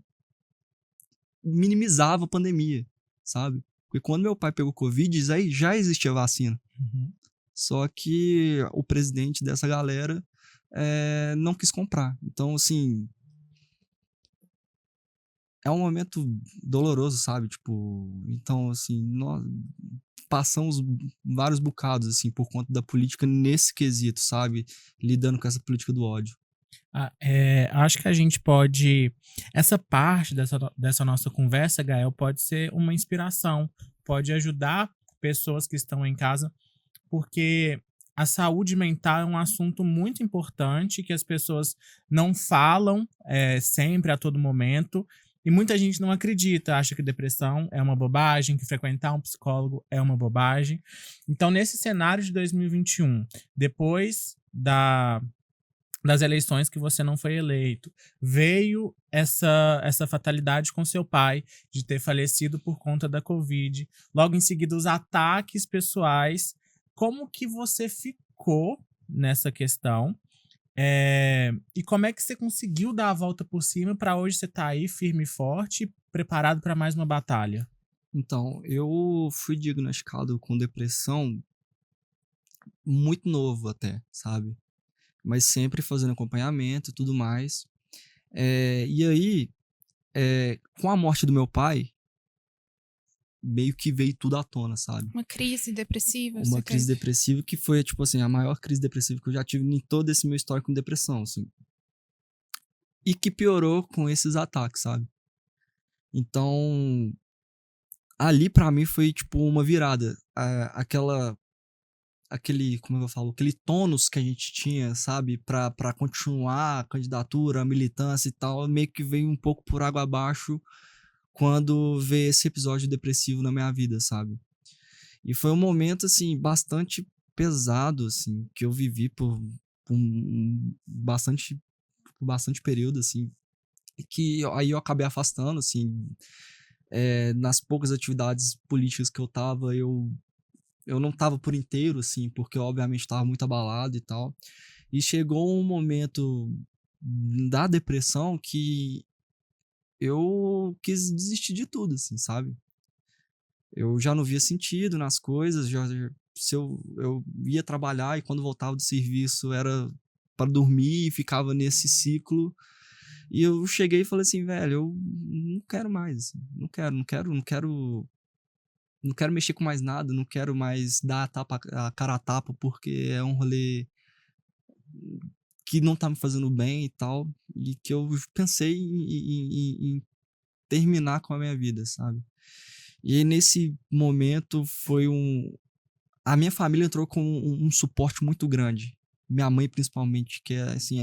minimizava a pandemia, sabe? Porque quando meu pai pegou Covid, já existia vacina. Só que o presidente dessa galera não quis comprar. Então, assim, é um momento doloroso, sabe? Tipo, então, assim, nós passamos vários bocados, assim, por conta da política nesse quesito, sabe? Lidando com essa política do ódio. Acho que a gente pode... Essa parte dessa nossa conversa, Gael, pode ser uma inspiração. Pode ajudar pessoas que estão em casa, porque a saúde mental é um assunto muito importante que as pessoas não falam sempre, a todo momento. E muita gente não acredita, acha que depressão é uma bobagem, que frequentar um psicólogo é uma bobagem. Então, nesse cenário de 2021, depois das eleições que você não foi eleito, veio essa fatalidade com seu pai de ter falecido por conta da Covid. Logo em seguida, os ataques pessoais como que você ficou nessa questão. E como é que você conseguiu dar a volta por cima para hoje você tá aí firme e forte, preparado para mais uma batalha? Então, eu fui diagnosticado com depressão muito novo até, sabe? Mas sempre fazendo acompanhamento e tudo mais. E aí, com a morte do meu pai, meio que veio tudo à tona, sabe? Uma crise depressiva, Uma você crise teve? depressiva que foi, tipo assim, a maior crise depressiva que eu já tive em todo esse meu histórico com depressão, assim. E que piorou com esses ataques, sabe? Então, ali pra mim foi, tipo, uma virada. Como eu falo, aquele tônus que a gente tinha, sabe? Pra continuar a candidatura, a militância e tal, meio que veio um pouco por água abaixo quando veio esse episódio depressivo na minha vida, sabe? E foi um momento, assim, bastante pesado, assim, que eu vivi por bastante período, assim, e que aí eu acabei afastando, assim, nas poucas atividades políticas que eu tava, eu não tava por inteiro, assim, porque eu, obviamente tava muito abalado e tal. E chegou um momento da depressão que eu quis desistir de tudo, assim, sabe? Eu já não via sentido nas coisas, se eu ia trabalhar e quando voltava do serviço era para dormir e ficava nesse ciclo. E eu cheguei e falei assim, velho, eu não quero mais, assim, não quero mexer com mais nada, não quero mais dar a cara a tapa porque é um rolê que não tá me fazendo bem e tal, e que eu pensei em terminar com a minha vida, sabe? E aí, nesse momento foi a minha família entrou com um suporte muito grande. Minha mãe, principalmente, que é assim,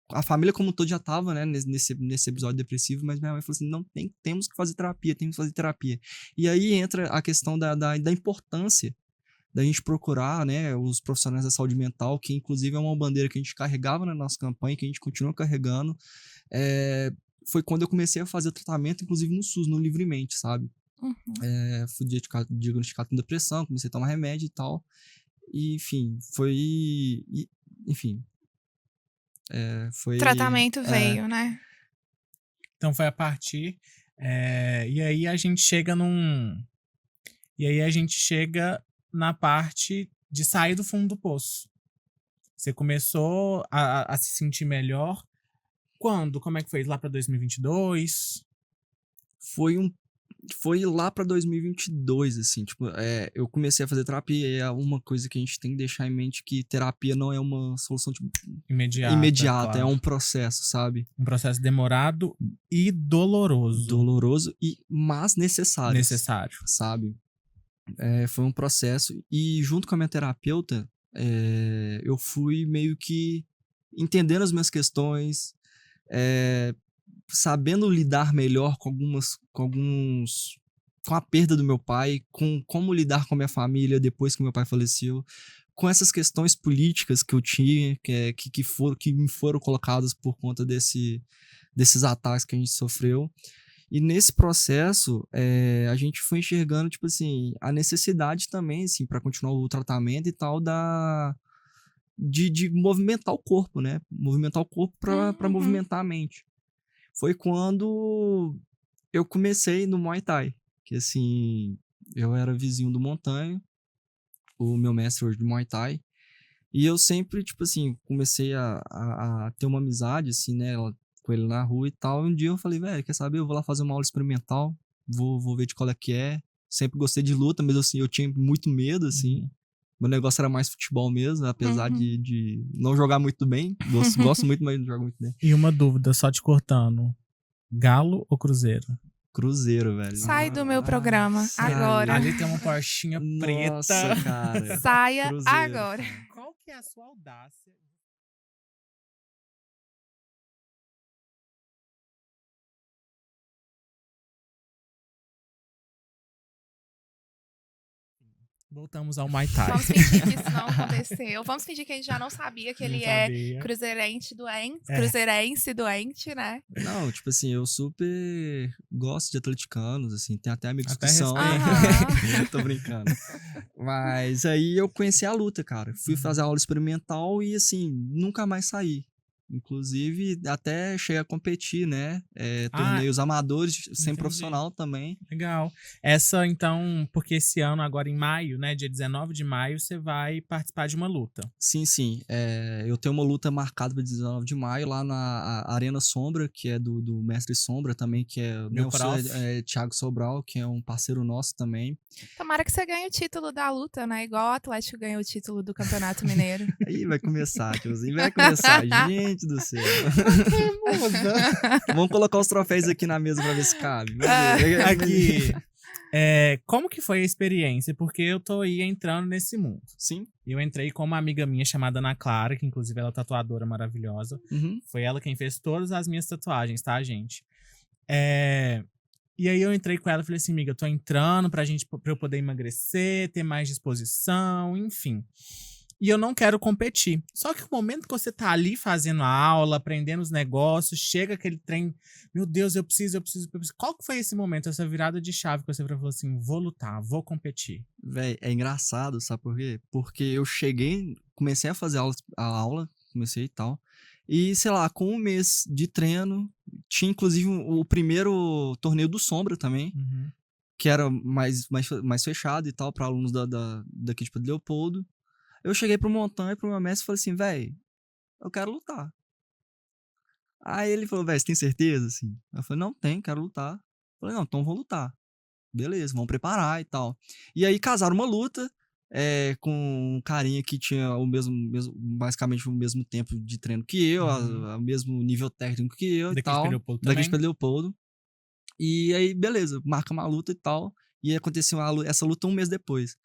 a família como um todo já tava, né, nesse episódio depressivo, mas minha mãe falou assim: não, temos que fazer terapia, temos que fazer terapia. E aí entra a questão da importância da gente procurar, né, os profissionais da saúde mental, que inclusive é uma bandeira que a gente carregava na nossa campanha, que a gente continua carregando. É, foi quando eu comecei a fazer tratamento, inclusive no SUS, no Livremente, sabe? Uhum. Fui diagnosticado com depressão, comecei a tomar remédio e tal. E, enfim, enfim, O foi. tratamento veio, né? Então foi a partir. E aí a gente chega num. E aí a gente chega na parte de sair do fundo do poço. Você começou a se sentir melhor. Quando? Como é que foi? Lá para 2022? Foi um. Foi lá pra 2022, assim, tipo, eu comecei a fazer terapia e é uma coisa que a gente tem que deixar em mente que terapia não é uma solução, tipo, Imediata, imediata, é claro. um processo, sabe? Um processo demorado e doloroso. Doloroso mas necessário, Necessário. sabe? Foi um processo e junto com a minha terapeuta, eu fui meio que entendendo as minhas questões, é, sabendo lidar melhor com a perda do meu pai, com como lidar com a minha família depois que meu pai faleceu, com essas questões políticas que eu tinha, que me foram colocadas por conta desses ataques que a gente sofreu. E nesse processo, a gente foi enxergando, tipo assim, a necessidade também, assim, para continuar o tratamento e tal, de movimentar o corpo, né? Movimentar o corpo para Uhum. movimentar a mente. Foi quando eu comecei no Muay Thai, que assim, eu era vizinho do Montanha, o meu mestre hoje de Muay Thai, e eu sempre, tipo assim, comecei a ter uma amizade, assim, né, com ele na rua e tal. E um dia eu falei, velho, quer saber? Eu vou lá fazer uma aula experimental, vou ver de qual é que é. Sempre gostei de luta, mas assim, eu tinha muito medo, assim. Uhum. Meu negócio era mais futebol mesmo, apesar Uhum. de não jogar muito bem. Gosto muito, mas não jogo muito bem. E uma dúvida, só te cortando. Galo ou Cruzeiro? Cruzeiro, velho. Sai do meu programa Sai. agora. Ali tem uma Porschinha Nossa, preta. cara. Saia Cruzeiro, agora. cara. Qual que é a sua audácia? Voltamos ao Muay Thai. Vamos fingir que isso não aconteceu. Vamos fingir que a gente já não sabia que ele Não é sabia. cruzeirense doente, né? Não, tipo assim, eu super gosto de atleticanos, assim, tem até amigos Até que são. respeito. Tô brincando. Mas aí eu conheci a luta, cara. Fui fazer aula experimental e, assim, nunca mais saí. Inclusive, até cheguei a competir, né? Torneios amadores, sem entendi. profissional também. Legal. Essa, então, porque esse ano, agora em maio, né? Dia 19 de maio, você vai participar de uma luta. Sim, sim. Eu tenho uma luta marcada para 19 de maio lá na Arena Sombra, que é do Mestre Sombra também, que é Meu o prof. Thiago Sobral, que é um parceiro nosso também. Tomara que você ganhe o título da luta, né? Igual o Atlético ganhou o título do Campeonato Mineiro. Aí vai começar, tiozinho, vai começar. Gente do céu. Vamos colocar os troféus aqui na mesa pra ver se cabe. Aqui. Como que foi a experiência? Porque eu tô aí entrando nesse mundo. Sim. Eu entrei com uma amiga minha chamada Ana Clara, que inclusive ela é tatuadora maravilhosa. Uhum. Foi ela quem fez todas as minhas tatuagens, tá, gente? E aí eu entrei com ela e falei assim, amiga, eu tô entrando pra eu poder emagrecer, ter mais disposição, enfim. E eu não quero competir. Só que o momento que você tá ali fazendo a aula, aprendendo os negócios, chega aquele trem, meu Deus, eu preciso. Qual que foi esse momento, essa virada de chave que você falou assim, vou lutar, vou competir? Véi, é engraçado, sabe por quê? Porque eu cheguei, comecei a fazer a aula, comecei e tal. E, sei lá, com um mês de treino, tinha inclusive o primeiro torneio do Sombra também, Uhum. que era mais fechado e tal, para alunos daqui de Pedro Leopoldo. Eu cheguei pro Montanha e pro meu mestre e falei assim, véi, eu quero lutar. Aí ele falou, véi, você tem certeza? Assim? Eu falei, não, quero lutar. Eu falei, não, então vou lutar. Beleza, vamos preparar e tal. E aí casaram uma luta com um carinha que tinha basicamente o mesmo tempo de treino que eu, o mesmo nível técnico que eu Daqui e tal. de Pedro Leopoldo Daqui de também? Pedro Leopoldo. E aí, beleza, marca uma luta e tal. E aconteceu essa luta um mês depois.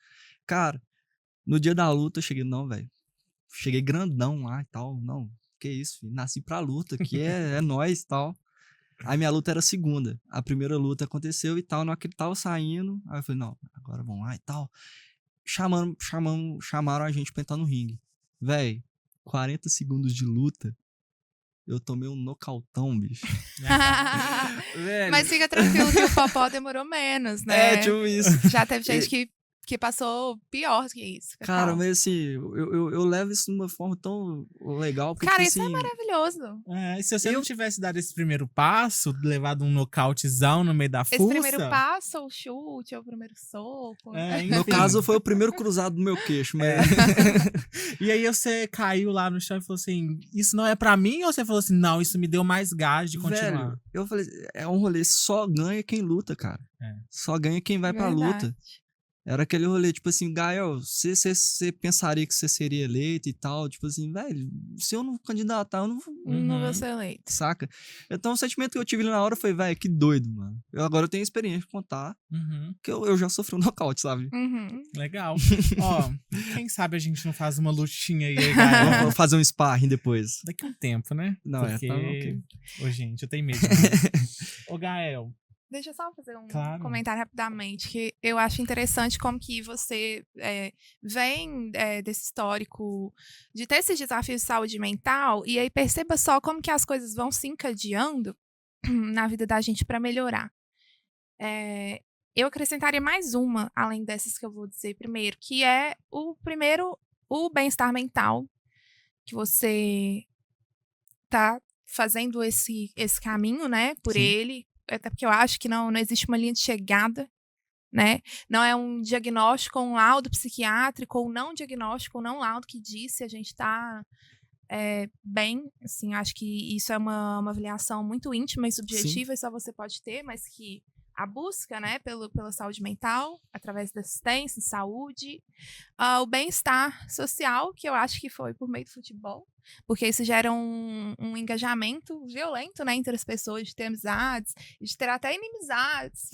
Cara, no dia da luta eu cheguei, não, velho. Cheguei grandão lá e tal. Não, que isso, filho. Nasci pra luta, que é nóis e tal. Aí minha luta era a segunda. A primeira luta aconteceu e tal, na hora que ele tava saindo. Aí eu falei, não, agora vamos lá e tal. Chamaram a gente pra entrar no ringue. Véi, 40 segundos de luta, eu tomei um nocautão, bicho. Velho. Mas fica tranquilo que o Popó demorou menos, né? Tipo isso. Já teve gente que passou pior que isso. Cara, tal. mas assim, eu levo isso de uma forma tão legal. Porque, Cara, tipo, isso assim, é maravilhoso. E se você não tivesse dado esse primeiro passo, levado um nocautezão no meio da fuça... Esse primeiro passo, ou chute, ou o primeiro soco. No caso, foi o primeiro cruzado do meu queixo. Mas... E aí você caiu lá no chão e falou assim, isso não é pra mim? Ou você falou assim, não, isso me deu mais gás de continuar? Velho, eu falei, é um rolê, só ganha quem luta, cara. Só ganha quem vai pra luta. Era aquele rolê, tipo assim, Gael, você pensaria que você seria eleito e tal, tipo assim, velho, se eu não candidatar, eu não vou... Não vou ser eleito. Saca? Então o sentimento que eu tive ali na hora foi, velho, que doido, mano. Agora eu tenho experiência de contar, que eu já sofri um nocaute, sabe? Legal. Ó, quem sabe a gente não faz uma lutinha aí, Gael? Vou fazer um sparring depois. Daqui a um tempo, né? Não, porque... tá ok. Ô, gente, eu tenho medo demais. Ô, Gael... Deixa eu só fazer um Claro. rapidamente, que eu acho interessante como que você vem desse histórico de ter esses desafios de saúde mental, e aí perceba só como que as coisas vão se encadeando na vida da gente para melhorar. Eu acrescentaria mais uma, além dessas que eu vou dizer primeiro, que é o bem-estar mental, que você tá fazendo esse caminho, né, por Sim. ele, até porque eu acho que não existe uma linha de chegada, né? Não é um diagnóstico, um laudo psiquiátrico, ou não diagnóstico, ou não laudo que diz se a gente está bem. Assim, acho que isso é uma avaliação muito íntima e subjetiva, e só você pode ter, mas que a busca, né, pela saúde mental, através da assistência, saúde, o bem-estar social, que eu acho que foi por meio do futebol, porque isso gera um engajamento violento, né, entre as pessoas, de ter amizades, de ter até inimizades.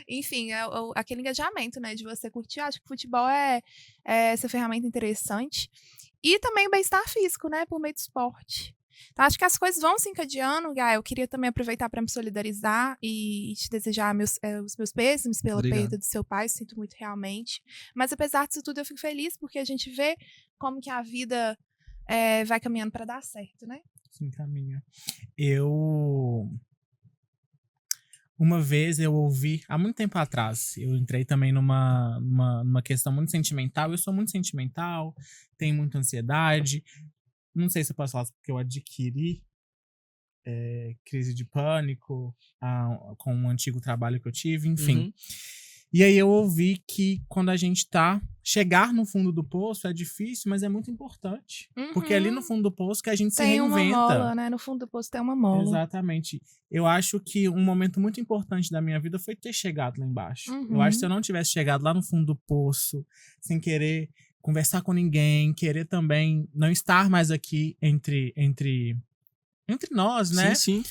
Enfim, aquele engajamento, né, de você curtir. Eu acho que o futebol é essa ferramenta interessante. E também o bem-estar físico, né, por meio do esporte. Então, acho que as coisas vão se encadeando, Gael. Eu queria também aproveitar para me solidarizar e te desejar os meus pêsames pela Obrigado. perda do seu pai. Sinto muito realmente. Mas, apesar disso tudo, eu fico feliz porque a gente vê como que a vida vai caminhando para dar certo, né? Sim, caminha. Uma vez eu ouvi, há muito tempo atrás, eu entrei também numa questão muito sentimental. Eu sou muito sentimental, tenho muita ansiedade. Não sei se eu posso falar porque eu adquiri crise de pânico com um antigo trabalho que eu tive, enfim. Uhum. E aí eu ouvi que quando a gente chegar no fundo do poço é difícil, mas é muito importante. Porque é ali no fundo do poço que a gente se Tem uma reinventa. mola, né? No fundo do poço tem uma mola. Exatamente. Eu acho que um momento muito importante da minha vida foi ter chegado lá embaixo. Eu acho que se eu não tivesse chegado lá no fundo do poço, sem querer conversar com ninguém, querer também não estar mais aqui entre nós, né? Sim, sim.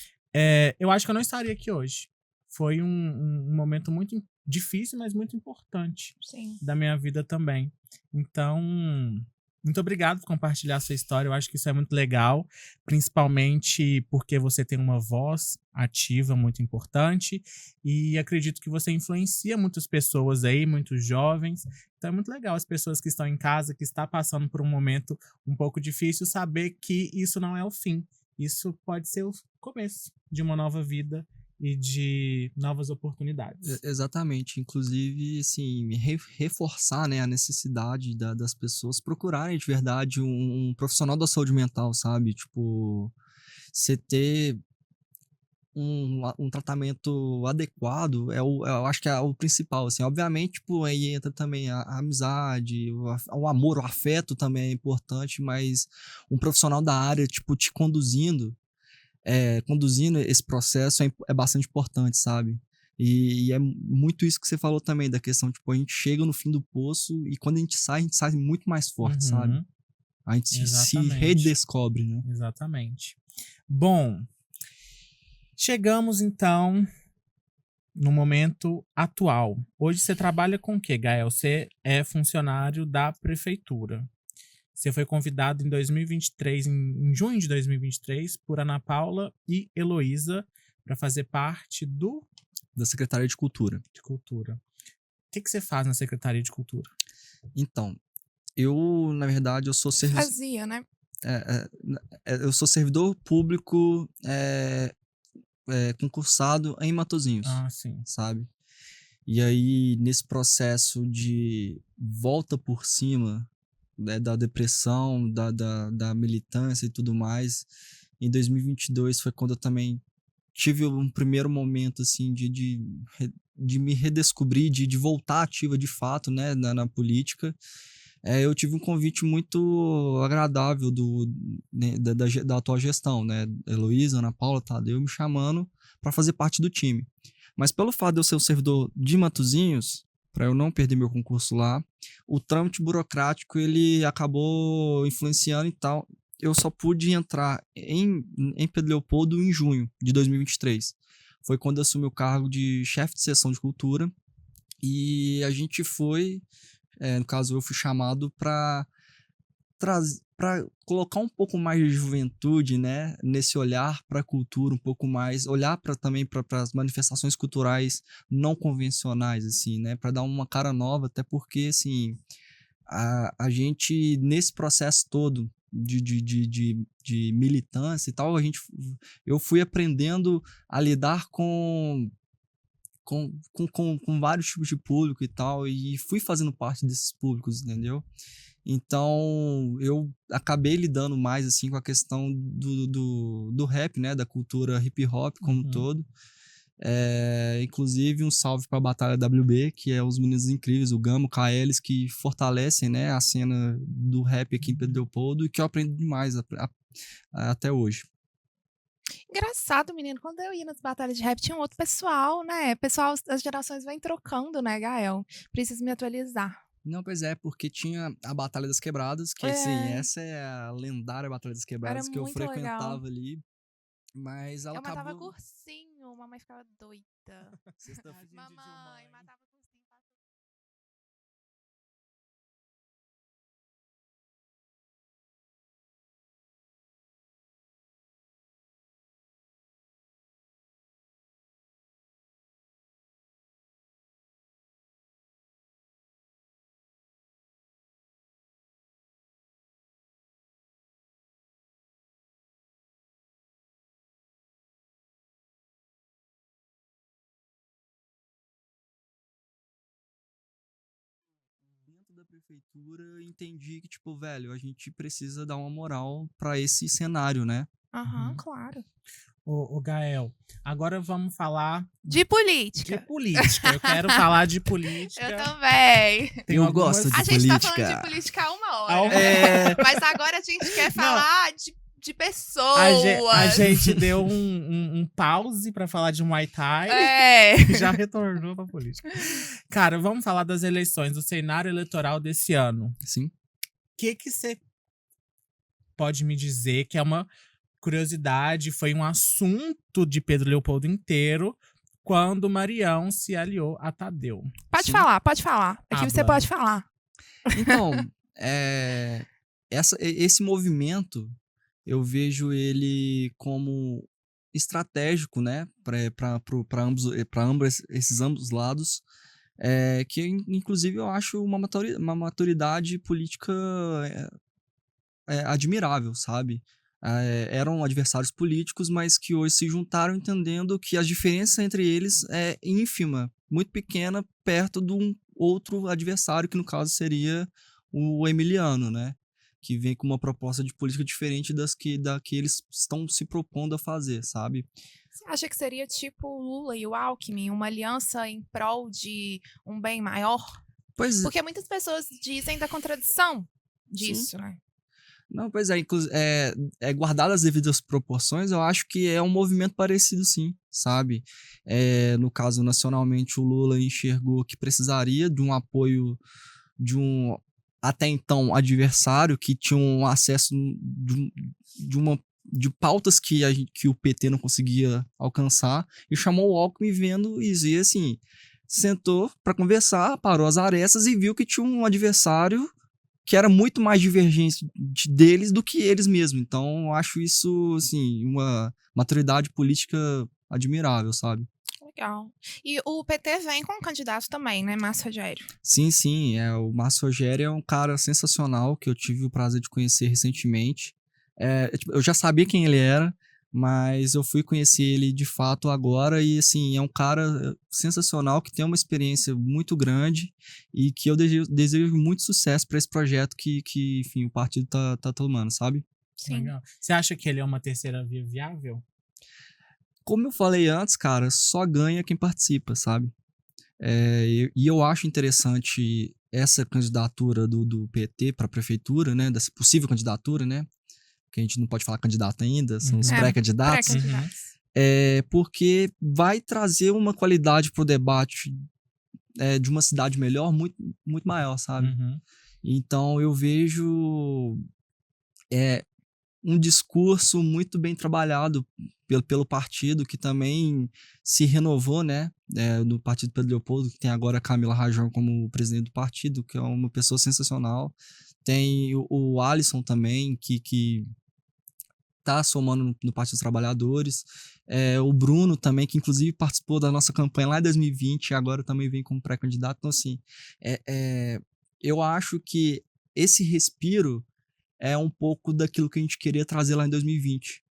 Eu acho que eu não estaria aqui hoje. Foi um momento muito difícil, mas muito importante da minha vida também. Então, muito obrigado por compartilhar a sua história. Eu acho que isso é muito legal, principalmente porque você tem uma voz ativa muito importante e acredito que você influencia muitas pessoas aí, muitos jovens. Então é muito legal as pessoas que estão em casa, que estão passando por um momento um pouco difícil, saber que isso não é o fim. Isso pode ser o começo de uma nova vida e de novas oportunidades. Exatamente. Inclusive, assim, reforçar, né, a necessidade das pessoas procurarem de verdade um profissional da saúde mental, sabe? Tipo, você ter um tratamento adequado eu acho que é o principal, assim. Obviamente, tipo, aí entra também a amizade, o amor, o afeto também é importante, mas um profissional da área, tipo, te conduzindo esse processo é bastante importante, sabe? E é muito isso que você falou também, da questão, tipo, a gente chega no fim do poço e quando a gente sai muito mais forte, sabe? A gente se redescobre, né? Exatamente. Bom, chegamos então no momento atual. Hoje você trabalha com o quê, Gael? Você é funcionário da prefeitura. Você foi convidado em 2023, em junho de 2023, por Ana Paula e Heloísa para fazer parte da Secretaria de Cultura. O que você faz na Secretaria de Cultura? Então, na verdade, eu sou servidor... Fazia, né? eu sou servidor público concursado em Matosinhos. Sim. Sabe? E aí, nesse processo de volta por cima, né, da depressão, da militância e tudo mais, em 2022 foi quando eu também tive um primeiro momento, assim, de me redescobrir, de voltar ativa de fato, né, na política. Eu tive um convite muito agradável né, da atual gestão, né, Heloísa, Ana Paula, Tadeu, me chamando para fazer parte do time. Mas pelo fato de eu ser o servidor de Matosinhos, para eu não perder meu concurso lá, o trâmite burocrático ele acabou influenciando e tal. Eu só pude entrar em Pedro Leopoldo em junho de 2023. Foi quando eu assumi o cargo de chefe de seção de cultura e a gente foi, no caso eu fui chamado para colocar um pouco mais de juventude, né, nesse olhar para a cultura, um pouco mais, olhar também para as manifestações culturais não convencionais, assim, né, para dar uma cara nova, até porque, assim, a gente, nesse processo todo de militância e tal, eu fui aprendendo a lidar com vários tipos de público e tal, e fui fazendo parte desses públicos, entendeu? Então, eu acabei lidando mais, assim, com a questão do rap, né? Da cultura hip hop como um todo. Inclusive, um salve para a Batalha WB, que é os meninos incríveis, o Gamo, o KLs, que fortalecem, né, a cena do rap aqui em Pedro Leopoldo e que eu aprendo demais até hoje. Engraçado, menino, quando eu ia nas batalhas de rap tinha um outro pessoal, né? Pessoal, as gerações vêm trocando, né, Gael? Preciso me atualizar. Não, pois é, porque tinha a Batalha das Quebradas, que assim, essa é a lendária Batalha das Quebradas Era que eu muito legal. frequentava ali, mas ela Eu matava acabou... cursinho, mamãe ficava doida. Mamãe matava da prefeitura, eu entendi que, tipo, velho, a gente precisa dar uma moral pra esse cenário, né? Aham, claro. O Gael, agora vamos falar De política. de política. Eu quero falar de política. Eu também. Tem Eu algumas- gosto de A gente tá política. falando de política há uma Há hora. uma- É, Mas agora a gente quer falar de pessoas. A gente deu um pause pra falar de Muay Thai. É. E já retornou pra política. Cara, vamos falar das eleições, do cenário eleitoral desse ano. sim. O que você pode me dizer que é uma curiosidade, foi um assunto de Pedro Leopoldo inteiro, quando Marião se aliou a Tadeu? Pode Sim. falar, pode falar. Aqui você Habla. pode falar. Então, esse movimento, eu vejo ele como estratégico, né, para ambos esses ambos lados, que inclusive eu acho uma maturidade política admirável, sabe? Eram adversários políticos, mas que hoje se juntaram entendendo que a diferença entre eles é ínfima, muito pequena, perto de um outro adversário, que no caso seria o Emiliano, né? Que vem com uma proposta de política diferente da que eles estão se propondo a fazer, sabe? Você acha que seria tipo o Lula e o Alckmin, uma aliança em prol de um bem maior? Pois Porque muitas pessoas dizem da contradição disso, né? Não, pois é, guardado as devidas proporções, eu acho que é um movimento parecido, sim, sabe? No caso, nacionalmente, o Lula enxergou que precisaria de um apoio de um, até então, adversário, que tinha um acesso de pautas que o PT não conseguia alcançar, e chamou o Alckmin vendo isso, e assim, sentou para conversar, parou as arestas e viu que tinha um adversário que era muito mais divergente deles do que eles mesmos. Então, eu acho isso, assim, uma maturidade política admirável, sabe? Legal. E o PT vem com um candidato também, né? Márcio Rogério. Sim, sim. O Márcio Rogério é um cara sensacional que eu tive o prazer de conhecer recentemente. Eu já sabia quem ele era, mas eu fui conhecer ele de fato agora e, assim, é um cara sensacional que tem uma experiência muito grande e que eu desejo muito sucesso para esse projeto que, enfim, o partido tá tomando, sabe? Sim. Legal. Você acha que ele é uma terceira via viável? Como eu falei antes, cara, só ganha quem participa, sabe? E eu acho interessante essa candidatura do PT para a prefeitura, né? Dessa possível candidatura, né? Que a gente não pode falar candidato ainda, são os Uhum. pré-candidatos. Pré-candidatos. Porque vai trazer uma qualidade pro debate de uma cidade melhor, muito, muito maior, sabe? Uhum. Então eu vejo um discurso muito bem trabalhado pelo partido, que também se renovou, né? Do partido Pedro Leopoldo, que tem agora a Camila Rajão como presidente do partido, que é uma pessoa sensacional. Tem o Alisson também, que tá somando no Partido dos Trabalhadores. O Bruno também, que inclusive participou da nossa campanha lá em 2020 e agora também vem como pré-candidato. Então, assim, eu acho que esse respiro é um pouco daquilo que a gente queria trazer lá em 2020.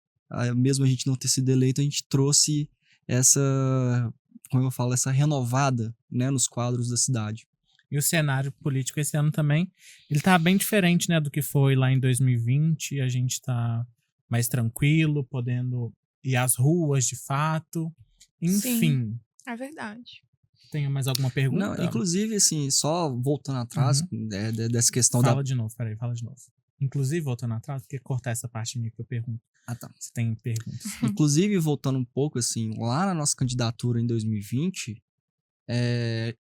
Mesmo a gente não ter sido eleito, a gente trouxe essa, como eu falo, essa renovada, né, nos quadros da cidade. E o cenário político esse ano também, ele tá bem diferente, né, do que foi lá em 2020. A gente tá mais tranquilo, podendo ir às ruas de fato. Enfim. É verdade. Tem mais alguma pergunta? Não, inclusive, assim, só voltando atrás dessa questão Fala de novo, peraí, fala de novo. Inclusive, voltando atrás, porque cortar essa parte minha que eu pergunto. Tá. Se tem perguntas. Inclusive, voltando um pouco, assim, lá na nossa candidatura em 2020,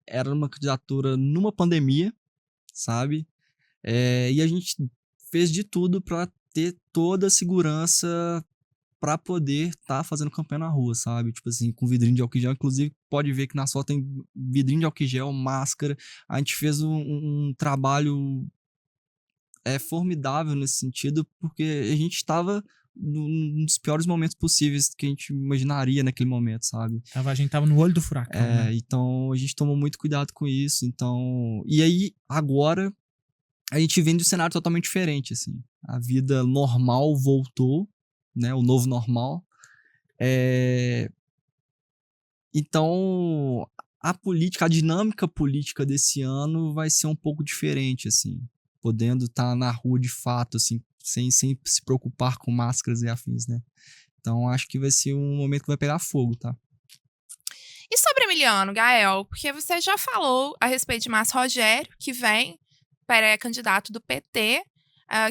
era uma candidatura numa pandemia, sabe? E a gente fez de tudo para ter toda a segurança para poder estar fazendo campanha na rua, sabe? Tipo assim, com vidrinho de álcool gel. Inclusive, pode ver que na foto tem vidrinho de álcool gel, máscara. A gente fez um trabalho formidável nesse sentido, porque a gente estava num dos piores momentos possíveis que a gente imaginaria naquele momento, sabe? A gente tava no olho do furacão, né? Então, a gente tomou muito cuidado com isso. Então, e aí, agora, a gente vem de um cenário totalmente diferente, assim. A vida normal voltou, né? O novo normal. Então, a política, a dinâmica política desse ano vai ser um pouco diferente, assim. Podendo estar na rua de fato, assim, sem se preocupar com máscaras e afins, né? Então, acho que vai ser um momento que vai pegar fogo, tá? E sobre Emiliano, Gael, porque você já falou a respeito de Márcio Rogério, que vem pré-candidato do PT,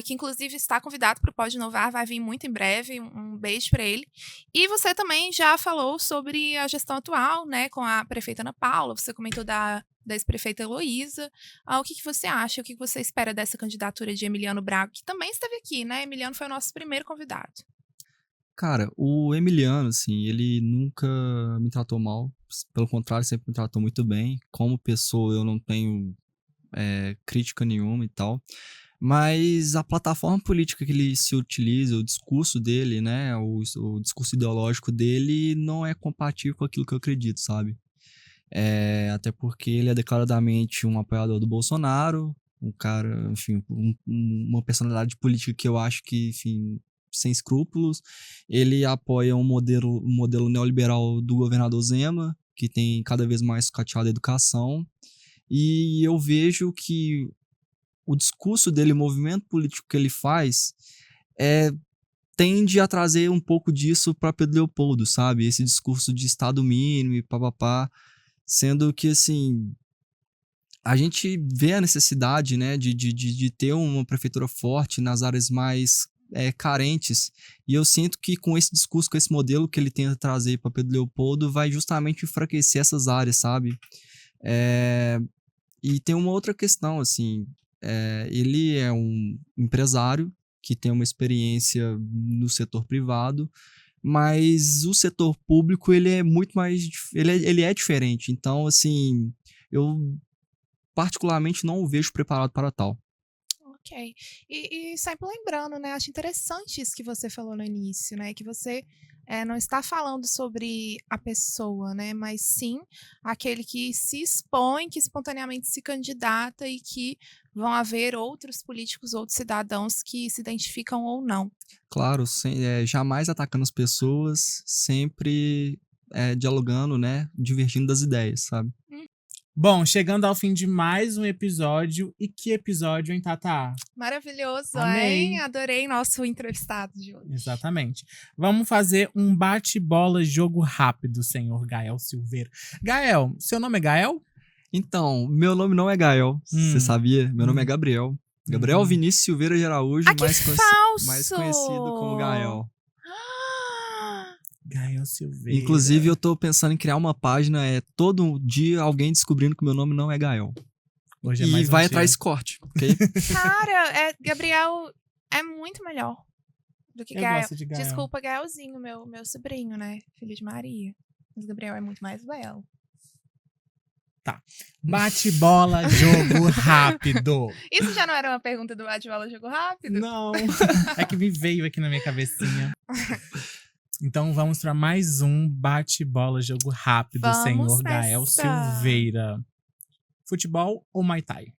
que inclusive está convidado para o Pode Inovar, vai vir muito em breve, um beijo para ele. E você também já falou sobre a gestão atual, né, com a prefeita Ana Paula, você comentou da ex-prefeita Heloísa. O que você acha, o que você espera dessa candidatura de Emiliano Braga, que também esteve aqui, né? Emiliano foi o nosso primeiro convidado. Cara, o Emiliano, assim, ele nunca me tratou mal, pelo contrário, sempre me tratou muito bem. Como pessoa, eu não tenho crítica nenhuma e tal. Mas a plataforma política que ele se utiliza, o discurso dele, né, o discurso ideológico dele não é compatível com aquilo que eu acredito, sabe? Até porque ele é declaradamente um apoiador do Bolsonaro, um cara, enfim, uma personalidade política que eu acho que, enfim, sem escrúpulos. Ele apoia um modelo neoliberal do governador Zema, que tem cada vez mais sucateado a educação. E eu vejo que o discurso dele, o movimento político que ele faz, tende a trazer um pouco disso para Pedro Leopoldo, sabe? Esse discurso de Estado mínimo e papapá, sendo que, assim, a gente vê a necessidade, né, de ter uma prefeitura forte nas áreas mais carentes, e eu sinto que com esse discurso, com esse modelo que ele tenta trazer para Pedro Leopoldo, vai justamente enfraquecer essas áreas, sabe? E tem uma outra questão, assim, ele é um empresário que tem uma experiência no setor privado, mas o setor público, ele é muito mais... Ele é diferente. Então, assim, eu particularmente não o vejo preparado para tal. Ok. E sempre lembrando, né? Acho interessante isso que você falou no início, né? Que você não está falando sobre a pessoa, né? Mas sim aquele que se expõe, que espontaneamente se candidata e que vão haver outros políticos, outros cidadãos que se identificam ou não. Claro, jamais atacando as pessoas, sempre dialogando, né? Divergindo das ideias, sabe? Bom, chegando ao fim de mais um episódio. E que episódio, hein, Tatá? Maravilhoso, Amei. hein? Adorei nosso entrevistado de hoje. Exatamente. Vamos fazer um bate-bola jogo rápido, senhor Gael Silveira. Gael, seu nome é Gael? Então, meu nome não é Gael, você sabia? Meu nome é Gabriel. Gabriel Vinícius Silveira de Araújo, mais conhecido como Gael. Gael Silveira. Inclusive, eu tô pensando em criar uma página, todo dia alguém descobrindo que meu nome não é Gael. Hoje e vai entrar esse corte, ok? Cara, Gabriel é muito melhor do que Eu Gael. gosto de Gael. Desculpa, Gaelzinho, meu sobrinho, né? Filho de Maria. Mas Gabriel é muito mais belo. Tá. Bate-bola, jogo rápido. Isso já não era uma pergunta do bate-bola, jogo rápido? Não. É que me veio aqui na minha cabecinha. Então vamos para mais um bate-bola, jogo rápido, Vamos senhor nessa. Gael Silveira. Futebol ou Muay Thai?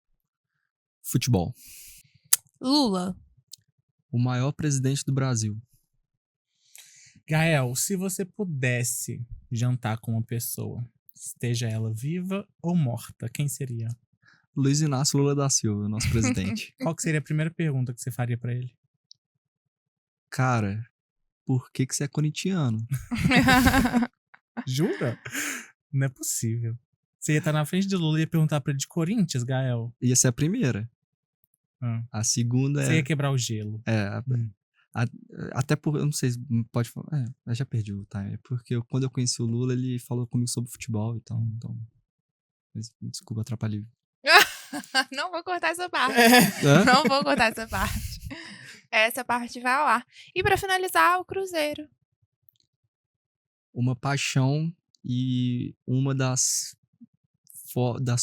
Futebol. Lula. O maior presidente do Brasil. Gael, se você pudesse jantar com uma pessoa, esteja ela viva ou morta, quem seria? Luiz Inácio Lula da Silva, nosso presidente. Qual que seria a primeira pergunta que você faria pra ele? Cara, por que você é corintiano? Jura? Não é possível. Você ia estar na frente de Lula e ia perguntar pra ele de Corinthians, Gael? Ia ser a primeira. A segunda Você ia quebrar o gelo. Até por... Eu não sei se pode falar... eu já perdi o time. Porque quando eu conheci o Lula, ele falou comigo sobre futebol. Então desculpa, atrapalhei. Não vou cortar essa parte. Não vou cortar essa parte. Essa parte vai ao ar. E pra finalizar, o Cruzeiro. Uma paixão e uma das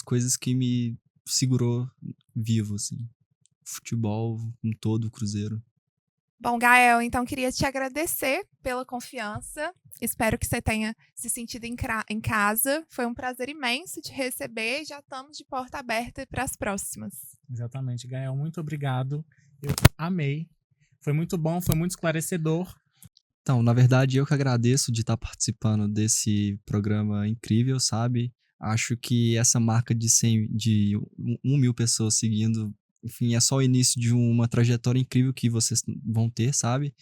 coisas que me segurou vivo, assim. Futebol em todo o Cruzeiro. Bom, Gael, então queria te agradecer pela confiança. Espero que você tenha se sentido em casa. Foi um prazer imenso te receber. Já estamos de porta aberta para as próximas. Exatamente, Gael. Muito obrigado. Eu amei. Foi muito bom, foi muito esclarecedor. Então, na verdade, eu que agradeço de estar participando desse programa incrível, sabe? Acho que essa marca de 1.000 pessoas seguindo, enfim, é só o início de uma trajetória incrível que vocês vão ter, sabe?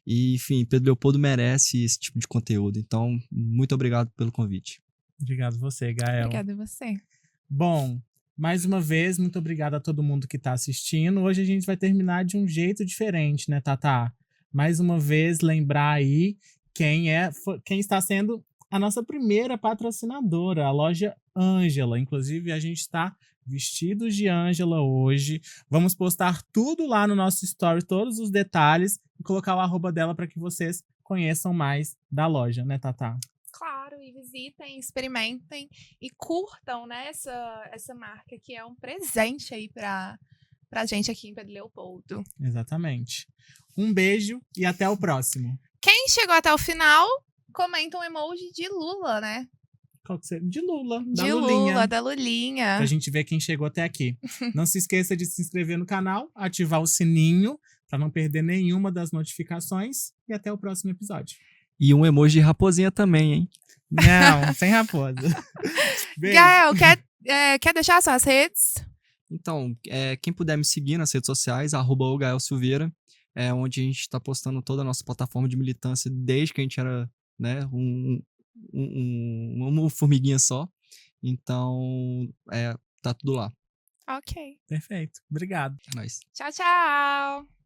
E, enfim, Pedro Leopoldo merece esse tipo de conteúdo. Então, muito obrigado pelo convite. Obrigado você, Gael. Obrigada a você. Bom, mais uma vez, muito obrigado a todo mundo que está assistindo. Hoje a gente vai terminar de um jeito diferente, né, Tatá? Mais uma vez, lembrar aí quem está sendo a nossa primeira patrocinadora, a loja Ângela. Inclusive, a gente está vestidos de Ângela hoje. Vamos postar tudo lá no nosso story, todos os detalhes, e colocar o arroba dela para que vocês conheçam mais da loja, né, Tatá? Claro, e visitem, experimentem e curtam, né, essa marca que é um presente aí pra gente aqui em Pedro Leopoldo. Exatamente. Um beijo e até o próximo. Quem chegou até o final, comenta um emoji de Lula, né? Qual que seria? De Lula, da De Lulinha. Lula, da Lulinha. Pra gente ver quem chegou até aqui. Não se esqueça de se inscrever no canal, ativar o sininho para não perder nenhuma das notificações e até o próximo episódio. E um emoji de raposinha também, hein? Não, sem raposa. Beijo. Gael, quer deixar suas redes? Então, quem puder me seguir nas redes sociais, @ogaelsilveira, onde a gente está postando toda a nossa plataforma de militância desde que a gente era, né, uma formiguinha só. Então, tá tudo lá. Ok. Perfeito. Obrigado. É nóis. Tchau, tchau.